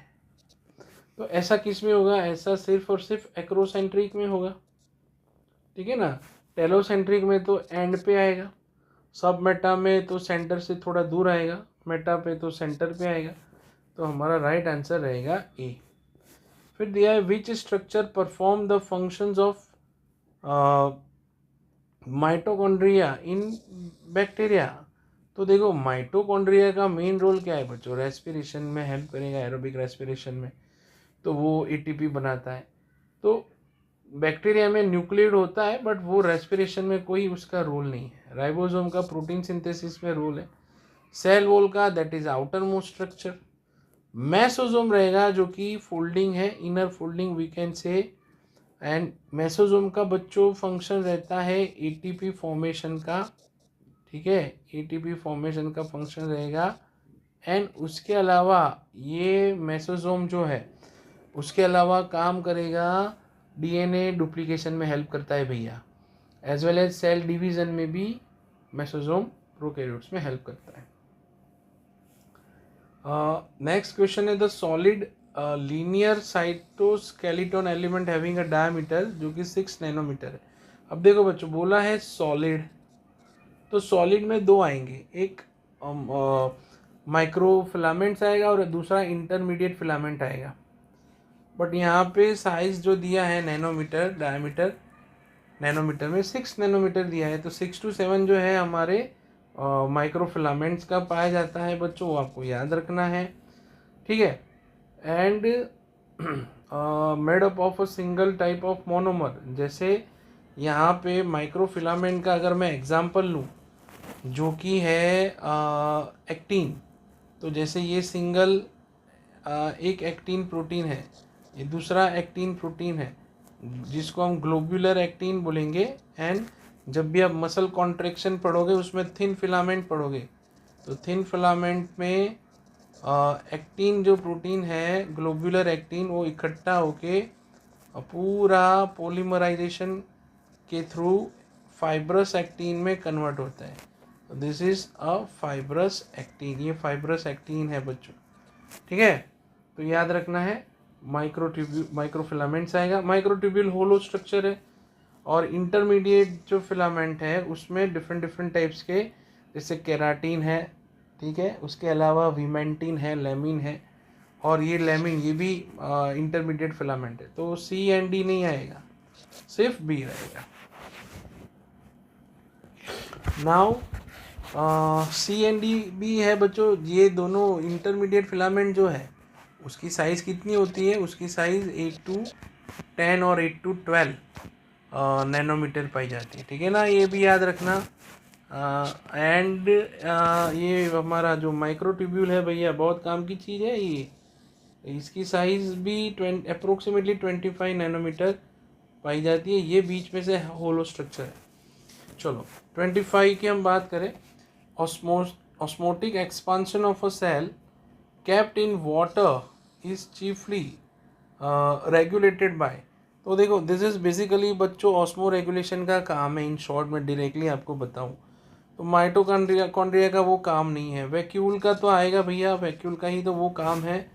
तो ऐसा किस में होगा? ऐसा सिर्फ और सिर्फ एक्रोसेंट्रिक में होगा, ठीक है ना। टेलोसेंट्रिक में तो एंड पे आएगा, सब मेटा में तो सेंटर से थोड़ा दूर आएगा, मेटा पे तो सेंटर पे आएगा, तो हमारा राइट आंसर रहेगा ए। फिर दिया है which structure perform the functions of mitochondria in bacteria. तो देखो माइटोकॉन्ड्रिया का मेन रोल क्या है बच्चों? रेस्पिरेशन में हेल्प करेगा, एरोबिक रेस्पिरेशन में, तो वो एटीपी बनाता है। तो बैक्टीरिया में न्यूक्लियोइड होता है बट वो रेस्पिरेशन में कोई उसका रोल नहीं है। राइबोसोम का प्रोटीन सिंथेसिस में रोल है। सेल वॉल का that is outer most structure. Mesosome रहेगा जो कि फोल्डिंग है, inner folding we can say. And mesosome का बच्चों फंक्शन रहता है एटीपी फॉर्मेशन का, ठीक है, एटीपी फॉर्मेशन का फंक्शन रहेगा। एंड उसके अलावा ये मेसोसोम जो है उसके अलावा काम करेगा, डीएनए डुप्लीकेशन में हेल्प करता है भैया, as well as cell division में भी मेसोसोम प्रोकैरियोट्स में हेल्प करता है। नेक्स्ट क्वेश्चन है the solid linear cytoskeleton element having a diameter जो कि 6 नैनोमीटर है। अब देखो बच्चों बोला है सॉलिड, तो सॉलिड में दो आएंगे, एक माइक्रो फिलामेंट्स आएगा और दूसरा इंटरमीडिएट फिलामेंट आएगा। बट यहाँ पे साइज जो दिया है नैनोमीटर, डायमीटर नैनोमीटर में 6 नैनोमीटर दिया है, तो 6 to 7 जो है हमारे माइक्रो फिलामेंट्स का पाया जाता है बच्चों, वो आपको याद रखना है, ठीक है। And made up of a single type of monomer. जैसे यहाँ पे माइक्रो फिलामेंट का अगर मैं एग्जांपल लूँ जो कि है एक्टिन, तो जैसे ये सिंगल एक एक्टिन प्रोटीन है, ये दूसरा एक्टिन प्रोटीन है जिसको हम ग्लोब्यूलर एक्टिन बोलेंगे। एंड जब भी आप मसल कॉन्ट्रैक्शन पढ़ोगे उसमें थिन फिलामेंट पढ़ोगे, तो थिन फिलामेंट में एक्टिन जो प्रोटीन है ग्लोब्यूलर एक्टिन वो इकट्ठा होके पूरा पॉलीमराइजेशन के थ्रू फाइब्रस एक्टिन में कन्वर्ट होता है। This is a fibrous actin, ये फाइब्रस एक्टिन है बच्चों, ठीक है। तो याद रखना है माइक्रो फिलामेंट्स आएगा। माइक्रोट्यूब्यूल होलो स्ट्रक्चर है और इंटरमीडिएट जो फिलामेंट है उसमें डिफरेंट डिफरेंट टाइप्स के, जैसे केराटिन है, ठीक है, उसके अलावा विमेंटिन है, लेमिन है, और ये लेमिन ये भी इंटरमीडिएट फिलामेंट है। तो सी एंड डी नहीं आएगा, सिर्फ बी रहेगा। नाउ सी एंड डी भी है बच्चों, ये दोनों इंटरमीडिएट फिलामेंट जो है उसकी साइज़ कितनी होती है? उसकी साइज़ 8 to 10 और 8 to 12 नैनोमीटर पाई जाती है, ठीक है ना, ये भी याद रखना। एंड ये हमारा जो माइक्रोट्यूब्यूल है भैया बहुत काम की चीज़ है ये, इसकी साइज़ भी अप्रोक्सीमेटली 25 नैनोमीटर पाई जाती है, ये बीच में से होलो स्ट्रक्चर है। चलो 25 की हम बात करें, osmotic expansion of a cell kept in water is chiefly regulated by। तो देखो दिस इज बेसिकली बच्चों ऑस्मो रेगुलेशन का काम है। इन शॉर्ट में डायरेक्टली आपको बताऊं तो माइटोकॉन्ड्रिया का वो काम नहीं है। वैक्यूल का तो आएगा भैया, वैक्यूल का ही तो वो काम है।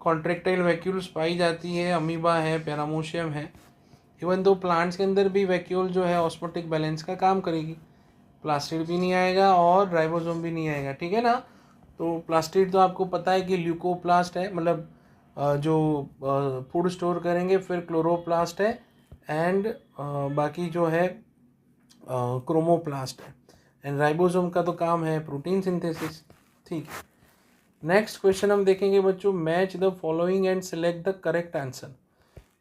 कॉन्ट्रेक्टाइल वैक्यूल्स पाई जाती है, अमीबा है, पैरामोशियम है। इवन दो प्लांट्स के अंदर भी वैक्यूल जो है ऑस्मोटिक बैलेंस का काम करेगी। प्लास्टिड भी नहीं आएगा और राइबोसोम भी नहीं आएगा, ठीक है ना। तो प्लास्टिड तो आपको पता है कि ल्यूकोप्लास्ट है, मतलब जो फूड स्टोर करेंगे। फिर क्लोरोप्लास्ट है एंड बाकी जो है क्रोमोप्लास्ट है। एंड राइबोसोम का तो काम है प्रोटीन सिंथेसिस, ठीक है। नेक्स्ट क्वेश्चन हम देखेंगे बच्चों, match the following and select the correct answer.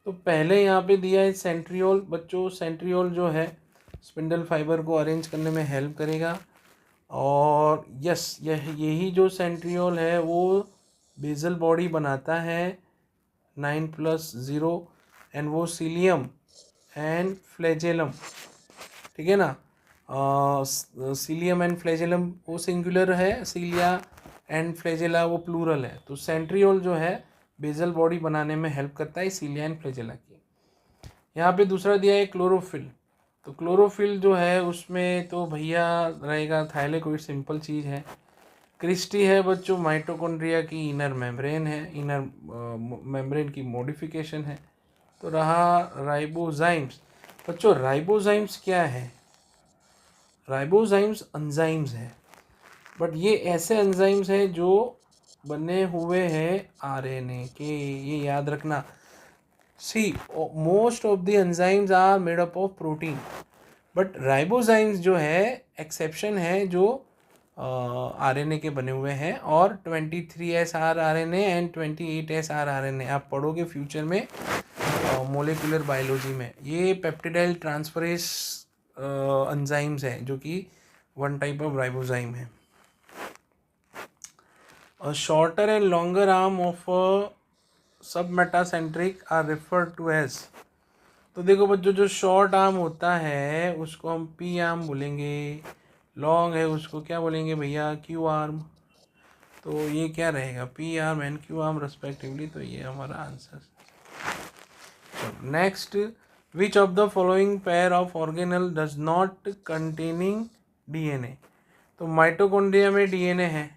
तो पहले यहाँ पे दिया है सेंट्रियोल। बच्चों सेंट्रियोल जो है स्पिंडल फाइबर को अरेंज करने में हेल्प करेगा। और यस, यही जो सेंट्रियोल है वो बेजल बॉडी बनाता है 9+0, एंड वो सीलियम एंड फ्लैजेलम, ठीक है ना। सीलियम एंड फ्लैजेलम वो सिंगुलर है, सीलिया एंड फ्लैजेला वो प्लूरल है। तो सेंट्रियोल जो है बेजल बॉडी बनाने में हेल्प करता है सीलिया एंड फ्लैजेला की। यहाँ पे दूसरा दिया है क्लोरोफिल। तो क्लोरोफिल जो है उसमें तो भैया रहेगा थायलेकोइड, सिंपल चीज़ है। क्रिस्टी है बच्चों माइटोकॉन्ड्रिया की इनर मेम्ब्रेन है, इनर मेम्ब्रेन की मॉडिफिकेशन है। तो रहा राइबोजाइम्स। बच्चों राइबोजाइम्स क्या है? राइबोजाइम्स एंजाइम्स है, बट ये ऐसे एंजाइम्स हैं जो बने हुए हैं आरएनए के, ये याद रखना। See most of the enzymes are made up of protein, but ribozymes जो है एक्सेप्शन है, जो आरएनए के बने हुए हैं। और 23 SR RNA and 28 SR RNA आप पढ़ोगे फ्यूचर में मोलिकुलर बायोलॉजी में। ये पेप्टिडाइल ट्रांसफरेज एंजाइम्स है, जो कि वन टाइप ऑफ राइबोजाइम है। A shorter and longer arm of a submetacentric are referred to as। तो देखो बच्चों जो शॉर्ट आर्म होता है उसको हम पी आर्म बोलेंगे, लॉन्ग है उसको क्या बोलेंगे भैया? Q arm. तो ये क्या रहेगा? P arm and Q arm respectively. तो ये हमारा answer. Next, which of the following pair of organelle does not containing DNA. तो माइटोकॉन्ड्रिया में डीएनए है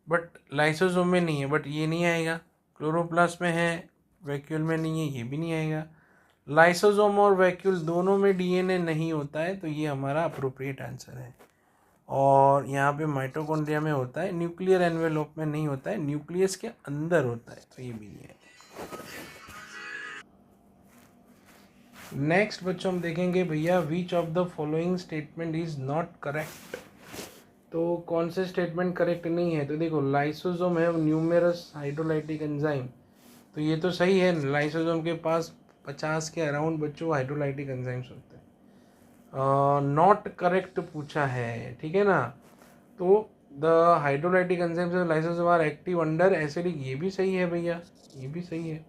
बट लाइसोसोम में नहीं है, बट ये नहीं आएगा। क्लोरोप्लास्ट में है, वैक्यूल में नहीं है, ये भी नहीं आएगा। लाइसोसोम और वैक्यूल दोनों में डीएनए नहीं होता है, तो ये हमारा अप्रोप्रिएट आंसर है। और यहाँ पे माइटोकॉन्ड्रिया में होता है, न्यूक्लियर एनवेलोप में नहीं होता है, न्यूक्लियस के अंदर होता है, तो ये भी नहीं है। नेक्स्ट बच्चों हम देखेंगे भैया, विच of the following statement is not correct. तो कौन से स्टेटमेंट करेक्ट नहीं है? तो देखो लाइसोसोम है न्यूमेरस हाइड्रोलाइटिक एंजाइम, तो ये तो सही है। लाइसोसोम के पास 50 के अराउंड बच्चों हाइड्रोलाइटिक एंजाइम्स होते हैं। नॉट करेक्ट पूछा है, ठीक है ना। तो the hydrolytic enzymes lysosome are active under acidic, ये भी सही है भैया, ये भी सही है।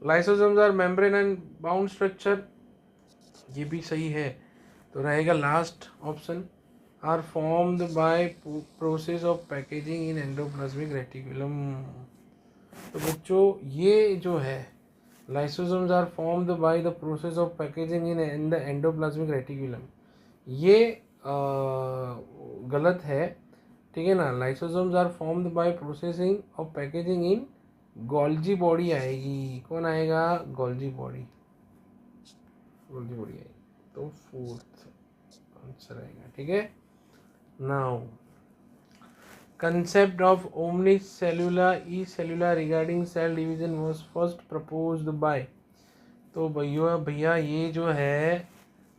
Lysosomes are membrane and bound structure, ये भी सही है। तो रहेगा last option, are formed by process of packaging in endoplasmic reticulum. तो बच्चों ये जो है lysosomes are formed by the process of packaging in the endoplasmic reticulum, ये गलत है, ठीक है ना। Lysosomes are formed bye processing of packaging in Golgi body आएगी। कौन आएगा? गोल्जी बॉडी, गोल्जी बॉडी आएगी। तो फोर्थ आंसर आएगा, ठीक है। Now concept of omnicellular e-cellular regarding cell division was first proposed by। तो भैया ये जो है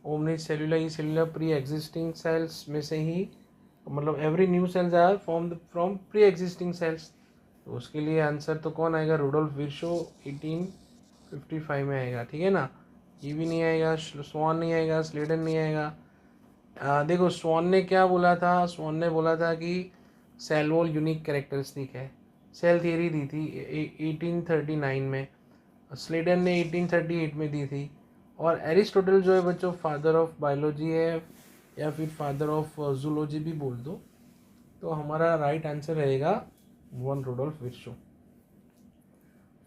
omnicellular e-cellular pre-existing cells में से ही, मतलब every new cells are formed from pre-existing cells। तो उसके लिए आंसर तो कौन आएगा? रुडोल्फ विर्शो 1855 में आएगा, ठीक है ना। ये भी नहीं आएगा, स्वान नहीं आएगा, स्लेडन नहीं आएगा। देखो स्वान ने क्या बोला था? स्वान ने बोला था कि सेल वॉल यूनिक कैरेक्टरिस्टिक है, सेल थियरी दी थी 1839 में। स्लेडन ने 1838 में दी थी। और एरिस्टोटल जो है बच्चों फादर ऑफ बायोलॉजी है, या फिर फादर ऑफ जूलॉजी भी बोल दो। तो हमारा राइट आंसर रहेगा वन रुडोल्फ विर्शो।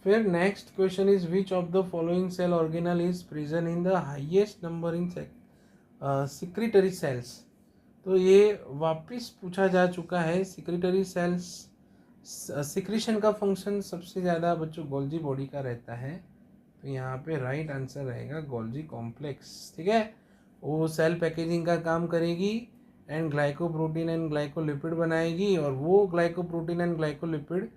फिर next question is which of the following cell organelle is present in the highest number in secretory cells. तो ये वापस पूछा जा चुका है। सिक्रेटरी सेल्स सिक्रीशन का फंक्शन सबसे ज़्यादा बच्चों गोल्जी बॉडी का रहता है, तो यहाँ पे राइट आंसर रहेगा गोल्जी कॉम्प्लेक्स। ठीक है, वो सेल पैकेजिंग का काम करेगी एंड ग्लाइकोप्रोटीन एंड ग्लाइकोलिपिड बनाएगी, और वो ग्लाइकोप्रोटीन एंड ग्लाइकोलिपिड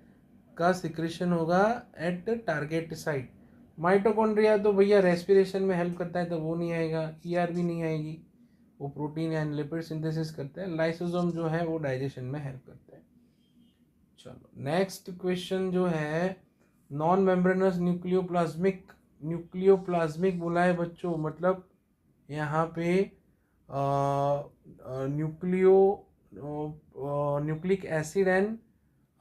का सिक्रेशन होगा एट टारगेट साइट। माइटोकॉन्ड्रिया तो भैया रेस्पिरेशन में हेल्प करता है, तो वो नहीं आएगा, भी नहीं आएगी, वो प्रोटीन एंड लिपिड सिंथेसिस करता है। लाइसोसोम जो है वो डाइजेशन में हेल्प करता है। चलो नेक्स्ट क्वेश्चन जो है, नॉन मेम्ब्रेनस न्यूक्लियोप्लाज्मिक बोला है बच्चों, मतलब यहाँ पे न्यूक्लिक एसिड एंड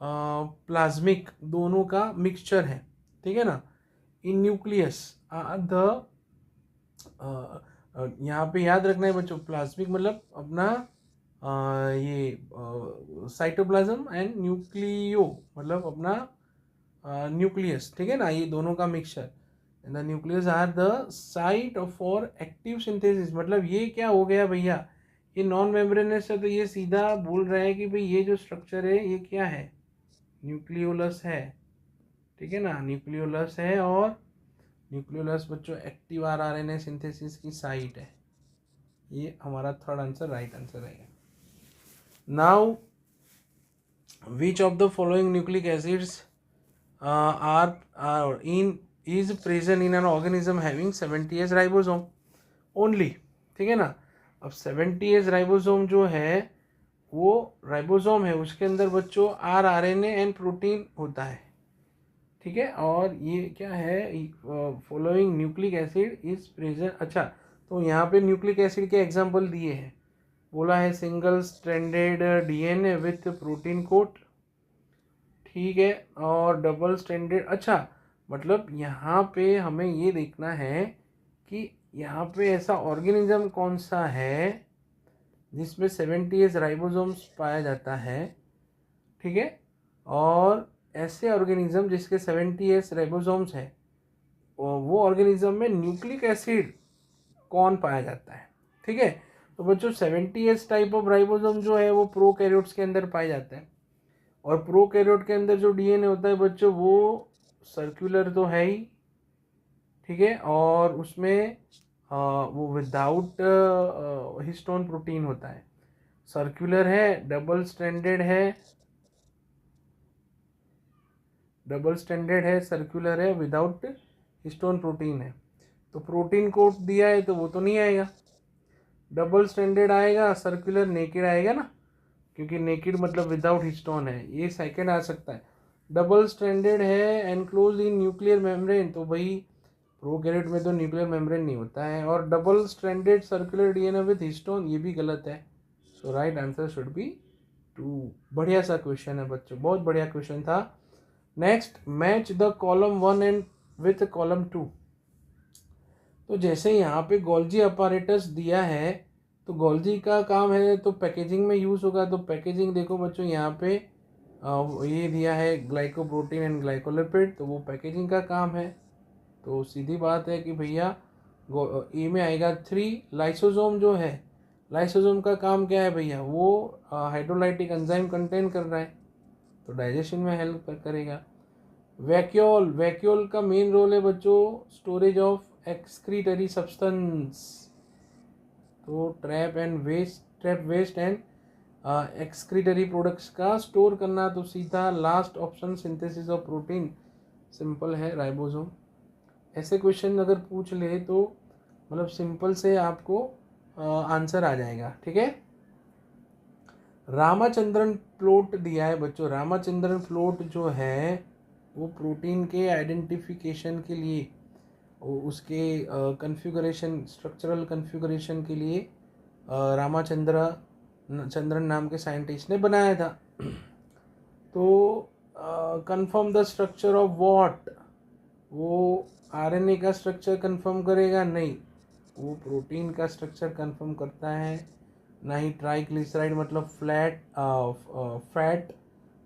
प्लाज्मिक दोनों का मिक्सचर है। ठीक है ना। इन न्यूक्लियस द यहाँ पे याद रखना है बच्चों, प्लाज्मिक मतलब अपना ये साइटोप्लाज्म एंड न्यूक्लियो मतलब अपना न्यूक्लियस। ठीक है ना, ये दोनों का mixture. The nucleus are the site for active synthesis. मतलब ये क्या हो गया भैया, ये नॉन मेम्ब्रेनस है, तो ये सीधा बोल रहा है कि भाई ये जो स्ट्रक्चर है ये क्या है, न्यूक्लियोलस है। ठीक है ना, न्यूक्लियोलस है, और न्यूक्लियोलस बच्चों एक्टिव आरएनए सिंथेसिस की साइट है। ये हमारा थर्ड आंसर राइट आंसर है। Now which of the following nucleic acids are in is present in an organism having 70S ribosome only. ठीक है ना, अब 70S राइबोसोम जो है वो राइबोसोम है, उसके अंदर बच्चों आरएनए एंड प्रोटीन होता है। ठीक है, और ये क्या है, following nucleic acid is present. अच्छा, तो यहाँ पे न्यूक्लिक एसिड के एग्जांपल दिए हैं, बोला है single stranded DNA with protein coat. ठीक है, और डबल स्ट्रैंडेड। अच्छा, मतलब यहाँ पे हमें ये देखना है कि यहाँ पे ऐसा ऑर्गेनिज्म कौन सा है जिसमें 70S राइबोसोम्स पाया जाता है। ठीक है, और ऐसे ऑर्गेनिज्म जिसके 70S राइबोसोम्स है, वो ऑर्गेनिज्म में न्यूक्लिक एसिड कौन पाया जाता है। ठीक है, तो बच्चों 70S टाइप ऑफ राइबोसोम जो है वो प्रोकैरियोट्स के अंदर पाए जाते हैं, और प्रोकैरियोट के अंदर जो डीएनए होता है बच्चों वो सर्कुलर तो है ही। ठीक है, और उसमें वो विदाउट हिस्टोन प्रोटीन होता है, सर्कुलर है, डबल स्ट्रैंडेड है, सर्कुलर है, विदाउट हिस्टोन प्रोटीन है। तो प्रोटीन कोट दिया है तो वो तो नहीं आएगा, डबल स्ट्रैंडेड आएगा, सर्कुलर नेकेड आएगा ना, क्योंकि नेकेड मतलब विदाउट हिस्टोन है, ये सेकंड आ सकता है। डबल स्ट्रैंडेड है, एनक्लोज इन न्यूक्लियर मेम्ब्रेन, तो भाई प्रोकैरियोट में तो न्यूक्लियर मेम्ब्रेन नहीं होता है। और double stranded circular DNA with histone, ये भी गलत है। सो राइट आंसर शुड बी 2। बढ़िया सा क्वेश्चन है बच्चों, बहुत बढ़िया क्वेश्चन था। Next, match the column 1 and with column 2। तो जैसे यहाँ पे गोल्जी अपैरेटस दिया है, तो गोल्जी का काम है तो पैकेजिंग में यूज़ होगा। तो पैकेजिंग देखो बच्चों, यहाँ पे ये दिया है ग्लाइकोप्रोटीन एंड ग्लाइकोलिपिड, तो वो पैकेजिंग का काम है। तो सीधी बात है कि भैया ए में आएगा 3। लाइसोसोम जो है, लाइसोसोम का काम क्या है भैया, वो हाइड्रोलाइटिक एंजाइम कंटेन कर रहा है, तो डाइजेशन में हेल्प करेगा। वैक्यूल का मेन रोल है बच्चों स्टोरेज ऑफ एक्सक्रीटरी सब्सटेंस, तो trap waste and excretory products का स्टोर करना। तो सीधा last option synthesis of protein, simple है राइबोसोम। ऐसे क्वेश्चन अगर पूछ ले तो मतलब सिंपल से आपको आंसर आ जाएगा। ठीक है, रामाचंद्रन प्लॉट दिया है बच्चों। रामाचंद्रन प्लॉट जो है वो प्रोटीन के आइडेंटिफिकेशन के लिए, उसके कन्फिगरेशन, स्ट्रक्चरल कन्फिगरेशन के लिए रामाचंद्रन नाम के साइंटिस्ट ने बनाया था। तो confirm the structure of what, वो आरएनए का स्ट्रक्चर कंफर्म करेगा नहीं, वो प्रोटीन का स्ट्रक्चर कंफर्म करता है। ना ही ट्राइग्लिसराइड मतलब फैट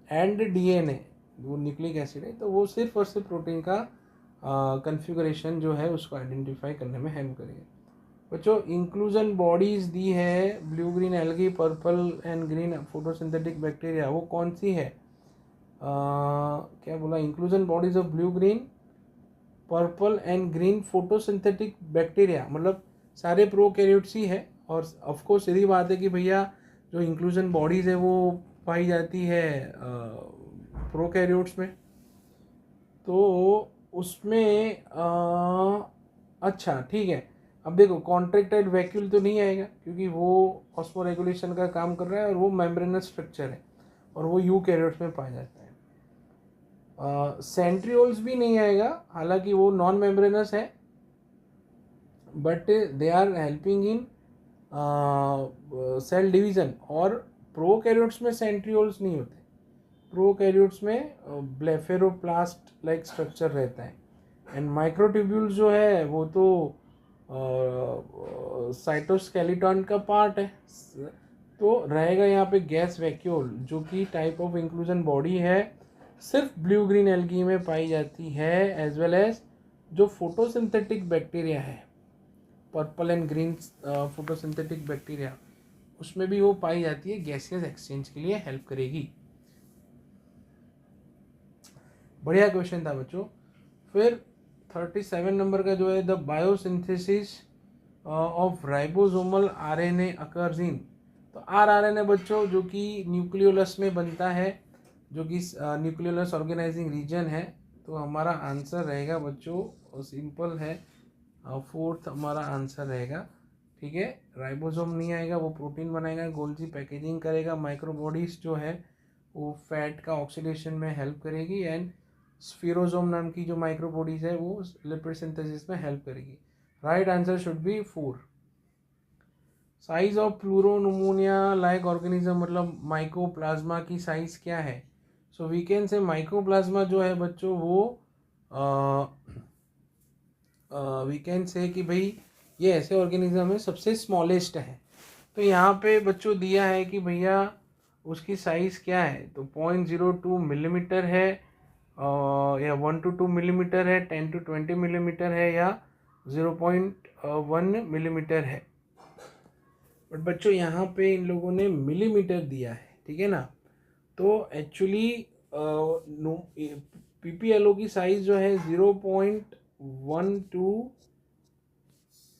एंड डीएनए, वो न्यूक्लिक एसिड है, तो वो सिर्फ और सिर्फ प्रोटीन का कन्फिगरेशन जो है उसको आइडेंटिफाई करने में हेल्प करेगा। बच्चों इंक्लूजन बॉडीज दी है blue green algae purple and green photosynthetic bacteria, वो कौन सी है? क्या बोला? Inclusion bodies of blue green purple and green photosynthetic bacteria, मतलब सारे प्रोकैरियोट्स ही है। और ऑफ कोर्स सीधी बात है कि भैया जो इंक्लूजन बॉडीज है वो पाई जाती है प्रोकैरियोट्स में, तो उसमें अच्छा ठीक है। अब देखो कॉन्ट्रैक्टाइल वैक्यूल तो नहीं आएगा क्योंकि वो ऑस्मोरेगुलेशन का काम कर रहा है और वो मेम्ब्रेनस स्ट्रक्चर है और वो यूकैरियोट्स में पाया जाता है। सेंट्रियोल्स भी नहीं आएगा, हालांकि वो नॉन मेम्ब्रेनस है but they are helping in cell division. और प्रोकैरियोट्स में सेंट्रियोल्स नहीं होते, प्रोकैरियोट्स में ब्लेफेरोप्लास्ट लाइक स्ट्रक्चर रहता है। एंड माइक्रोट्यूब्यूल्स जो है वो तो साइटोस्केलेटन का पार्ट है, तो रहेगा यहाँ पे गैस वैक्यूल जो कि टाइप ऑफ इंक्लूजन बॉडी है, सिर्फ ब्लू ग्रीन एल्गी में पाई जाती है, एज वेल एज जो फोटोसिंथेटिक बैक्टीरिया है purple and green photosynthetic bacteria, उसमें भी वो पाई जाती है, गैसियस एक्सचेंज के लिए हेल्प करेगी। बढ़िया क्वेश्चन था बच्चों। फिर 37 नंबर का जो है the biosynthesis of ribosomal RNA occurs in, तो आरआरएनए बच्चों जो कि न्यूक्लियोलस में बनता है, जो कि न्यूक्लियोलस ऑर्गेनाइजिंग रीजन है, तो हमारा आंसर रहेगा बच्चों सिंपल है, फोर्थ हमारा आंसर रहेगा। ठीक है, राइबोसोम नहीं आएगा, वो प्रोटीन बनाएगा, गोल्जी पैकेजिंग करेगा, माइक्रोबॉडीज जो है वो फैट का ऑक्सीडेशन में हेल्प करेगी, एंड स्फीरोसोम नाम की जो माइक्रोबॉडीज है वो लिपिड सिंथेसिस में हेल्प करेगी। Right answer should be 4। Size of pleuropneumonia like organism, मतलब माइकोप्लाज्मा की साइज क्या है? So we can say mycoplasma जो है बच्चों वो वी कैन से कि भाई ये ऐसे ऑर्गेनिज्म है सबसे स्मॉलेस्ट है। तो यहाँ पे बच्चों दिया है कि भैया उसकी साइज़ क्या है, तो 0.02 मिलीमीटर है या 1 to 2 मिलीमीटर है, 10 to 20 मिलीमीटर है, या 0.1 मिलीमीटर है। बट बच्चों यहाँ पे इन लोगों ने मिलीमीटर दिया है, ठीक है ना। तो एक्चुअली पीपीएलओ की साइज जो है 0.1 to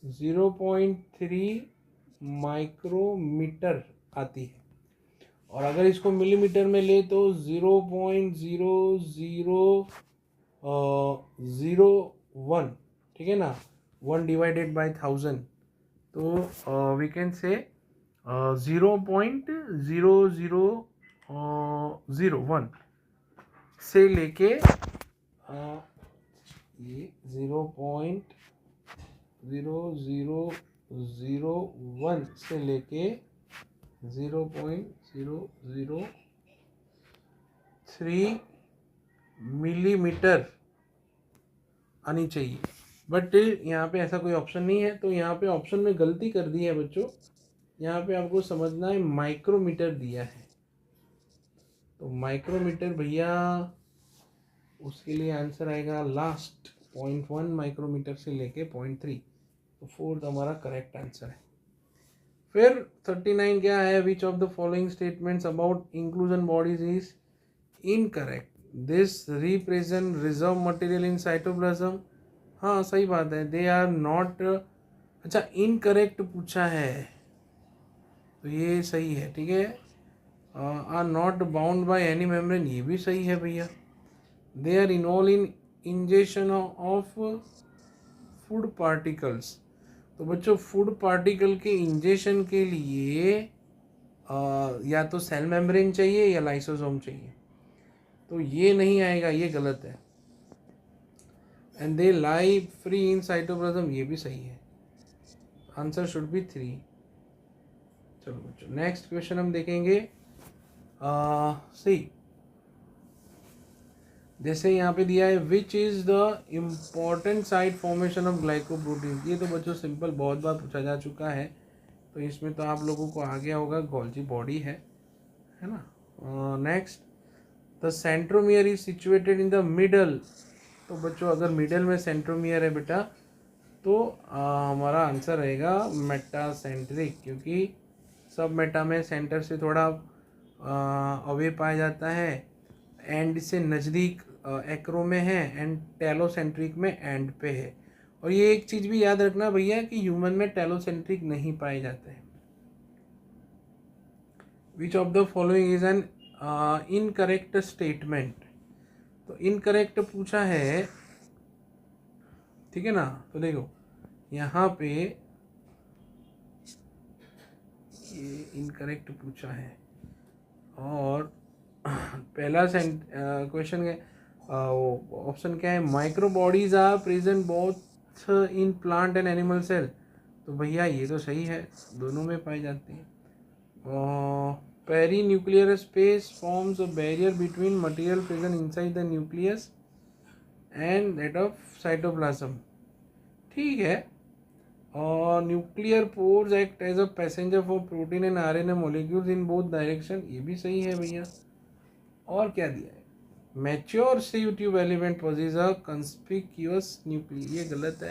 0.3 माइक्रोमीटर आती है, और अगर इसको मिलीमीटर में ले तो 0.0001, ठीक है ना, 1 डिवाइडेड बाय 1000, तो वी कैन से 0.0001 से लेके ये 0.0001 से लेके 0.003 मिलीमीटर आनी चाहिए, बट यहाँ पे ऐसा कोई ऑप्शन नहीं है, तो यहाँ पे ऑप्शन में गलती कर दी है बच्चों। यहाँ पे आपको समझना है माइक्रोमीटर दिया है, तो माइक्रोमीटर भैया उसके लिए आंसर आएगा लास्ट 0.1 माइक्रोमीटर से लेके 0.3, तो 4 हमारा करेक्ट आंसर है। फिर 39 क्या है, which of the following statements about inclusion bodies is incorrect, this represent reserve material in cytoplasm. हाँ सही बात है, दे आर नॉट, अच्छा इनकरेक्ट पूछा है तो ये सही है, ठीक है। Are not bound by any membrane, ये भी सही है भैया। They are involve in injection of food particles, तो बच्चों फूड पार्टिकल के इंजेक्शन के लिए या तो सेल मेम्ब्रेन चाहिए या लाइसोसोम चाहिए, तो ये नहीं आएगा, ये गलत है। And they lie free in cytoplasm, ये भी सही है, आंसर शुड बी 3। चलो बच्चों नेक्स्ट क्वेश्चन हम देखेंगे। सी जैसे यहाँ पे दिया है which is the important site formation of glycoprotein, ये तो बच्चों सिंपल बहुत बार पूछा जा चुका है, तो इसमें तो आप लोगों को आ गया होगा, गोल्जी बॉडी है ना। Next the centromere is situated in the middle, तो बच्चों अगर मिडल में सेंट्रोमियर है बेटा तो हमारा आंसर रहेगा मेटासेंट्रिक, क्योंकि सब मेटा में सेंटर से थोड़ा अवे पाया जाता है, एंड से नज़दीक एक्रो में है, एंड टेलोसेंट्रिक में एंड पे है। और ये एक चीज़ भी याद रखना भैया कि ह्यूमन में टेलोसेंट्रिक नहीं पाए जाते हैं। विच of the following is an incorrect statement. तो इनकरेक्ट पूछा है, ठीक है ना। तो देखो यहाँ पे ये इनकरेक्ट पूछा है, और पहला क्वेश्चन वो ऑप्शन क्या है, micro bodies are present both in plant and animal cell. तो भैया ये तो सही है, दोनों में पाई जाती है। Perinuclear space forms a barrier between material present inside the nucleus and that of cytoplasm, ठीक है। और nuclear pores act as a passenger for protein and RNA molecules in both direction, ये भी सही है भैया। और क्या दिया है, mature sieve tube element possess a conspicuous nucleus, ये गलत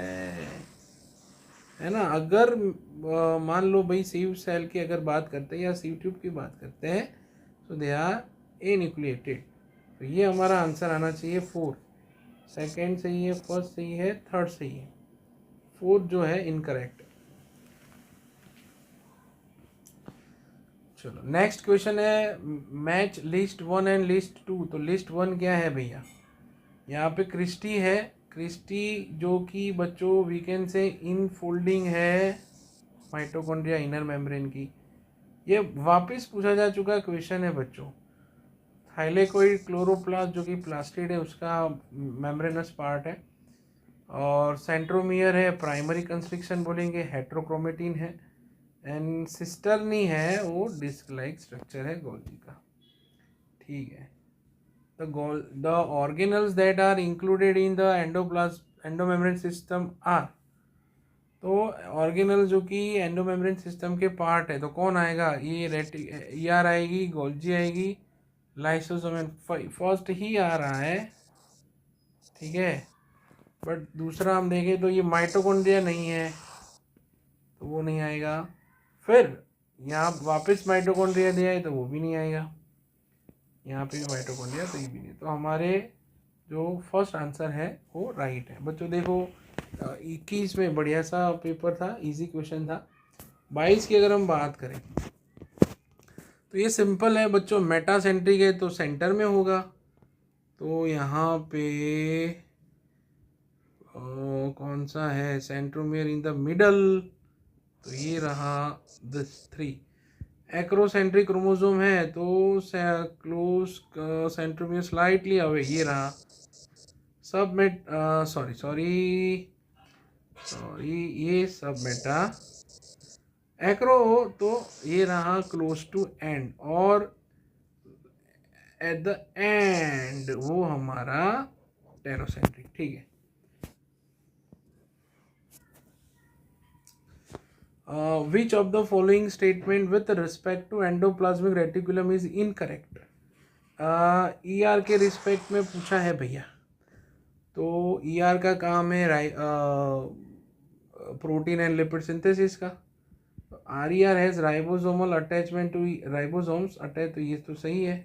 है ना। अगर मान लो भाई सीव सेल की अगर बात करते हैं या सीव ट्यूब की बात करते हैं, तो दे आर ए न्यूक्लिएटेड। तो ये हमारा आंसर आना चाहिए 4। सेकेंड सही है, फर्स्ट सही है, थर्ड सही है, फोर्थ जो है इनकरेक्ट। चलो नेक्स्ट क्वेश्चन है, मैच लिस्ट 1 एंड लिस्ट 2। तो लिस्ट 1 क्या है भैया, यहाँ पे क्रिस्टी है। क्रिस्टी जो कि बच्चों वीकेंड से इन फोल्डिंग है माइटोकॉन्ड्रिया इनर मेम्ब्रेन की, ये वापस पूछा जा चुका क्वेश्चन है बच्चों। थाइलेकोइड क्लोरोप्लास्ट जो कि प्लास्टिड है उसका मेम्ब्रेनस पार्ट है, और सेंट्रोमियर है प्राइमरी कंस्ट्रिक्शन बोलेंगे, हेट्रोक्रोमेटिन है, एंड सिस्टर्नी है वो डिस्क लाइक स्ट्रक्चर है गोल्गी का, ठीक है। The organelles that are included in the endomembrane system are. तो ऑर्गेनल जो कि एंडोमेम्ब्रेन सिस्टम के पार्ट है, तो कौन आएगा, ये ER आएगी, गोल्जी आएगी, लाइसोसोम फर्स्ट ही आ रहा है, ठीक है। बट दूसरा हम देखें तो ये माइटोकॉन्ड्रिया नहीं है, तो वो नहीं आएगा। फिर यहाँ वापस माइटोकॉन्ड्रिया दिया है तो वो भी नहीं आएगा, यहाँ पे भी माइटोकॉन्ड्रिया तो ये भी नहीं। तो हमारे जो फर्स्ट आंसर है वो राइट है बच्चों। देखो 21 में बढ़िया सा पेपर था, इजी क्वेश्चन था। 22 की अगर हम बात करें तो ये सिंपल है बच्चों, मेटा सेंट्रिक है तो सेंटर में होगा। तो यहाँ पे कौन सा है, सेंट्रोमियर इन द मिडल, तो ये रहा दिस 3। एक्रोसेंट्रिक क्रोमोसोम है तो क्लोज सेंट्रोमियर स्लाइटली अवे, ये रहा। सब मेट सॉरी ये सब मेटा एक्रो हो तो ये रहा क्लोज टू एंड, और एट द एंड वो हमारा टेरोसेंट्रिक, ठीक है। Which of the following statement with respect to endoplasmic reticulum is incorrect? ER के रिस्पेक्ट में पूछा है भैया, तो ER का काम है प्रोटीन एंड लिपिड सिंथेसिस का। RER has ribosomal attachment to ribosomes attach, तो ये तो सही है,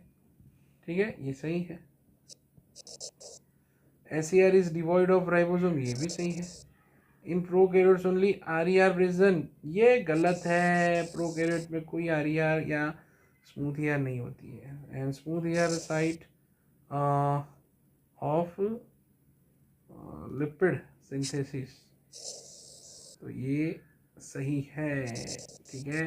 ठीक है, ये सही है। SER is devoid of ribosome, ये भी सही है। In prokaryotes only RER present, ये गलत है। प्रोकैरियोट में कोई RER या स्मूथ ER नहीं होती है, and smooth ER site of lipid synthesis, तो ये सही है, ठीक है।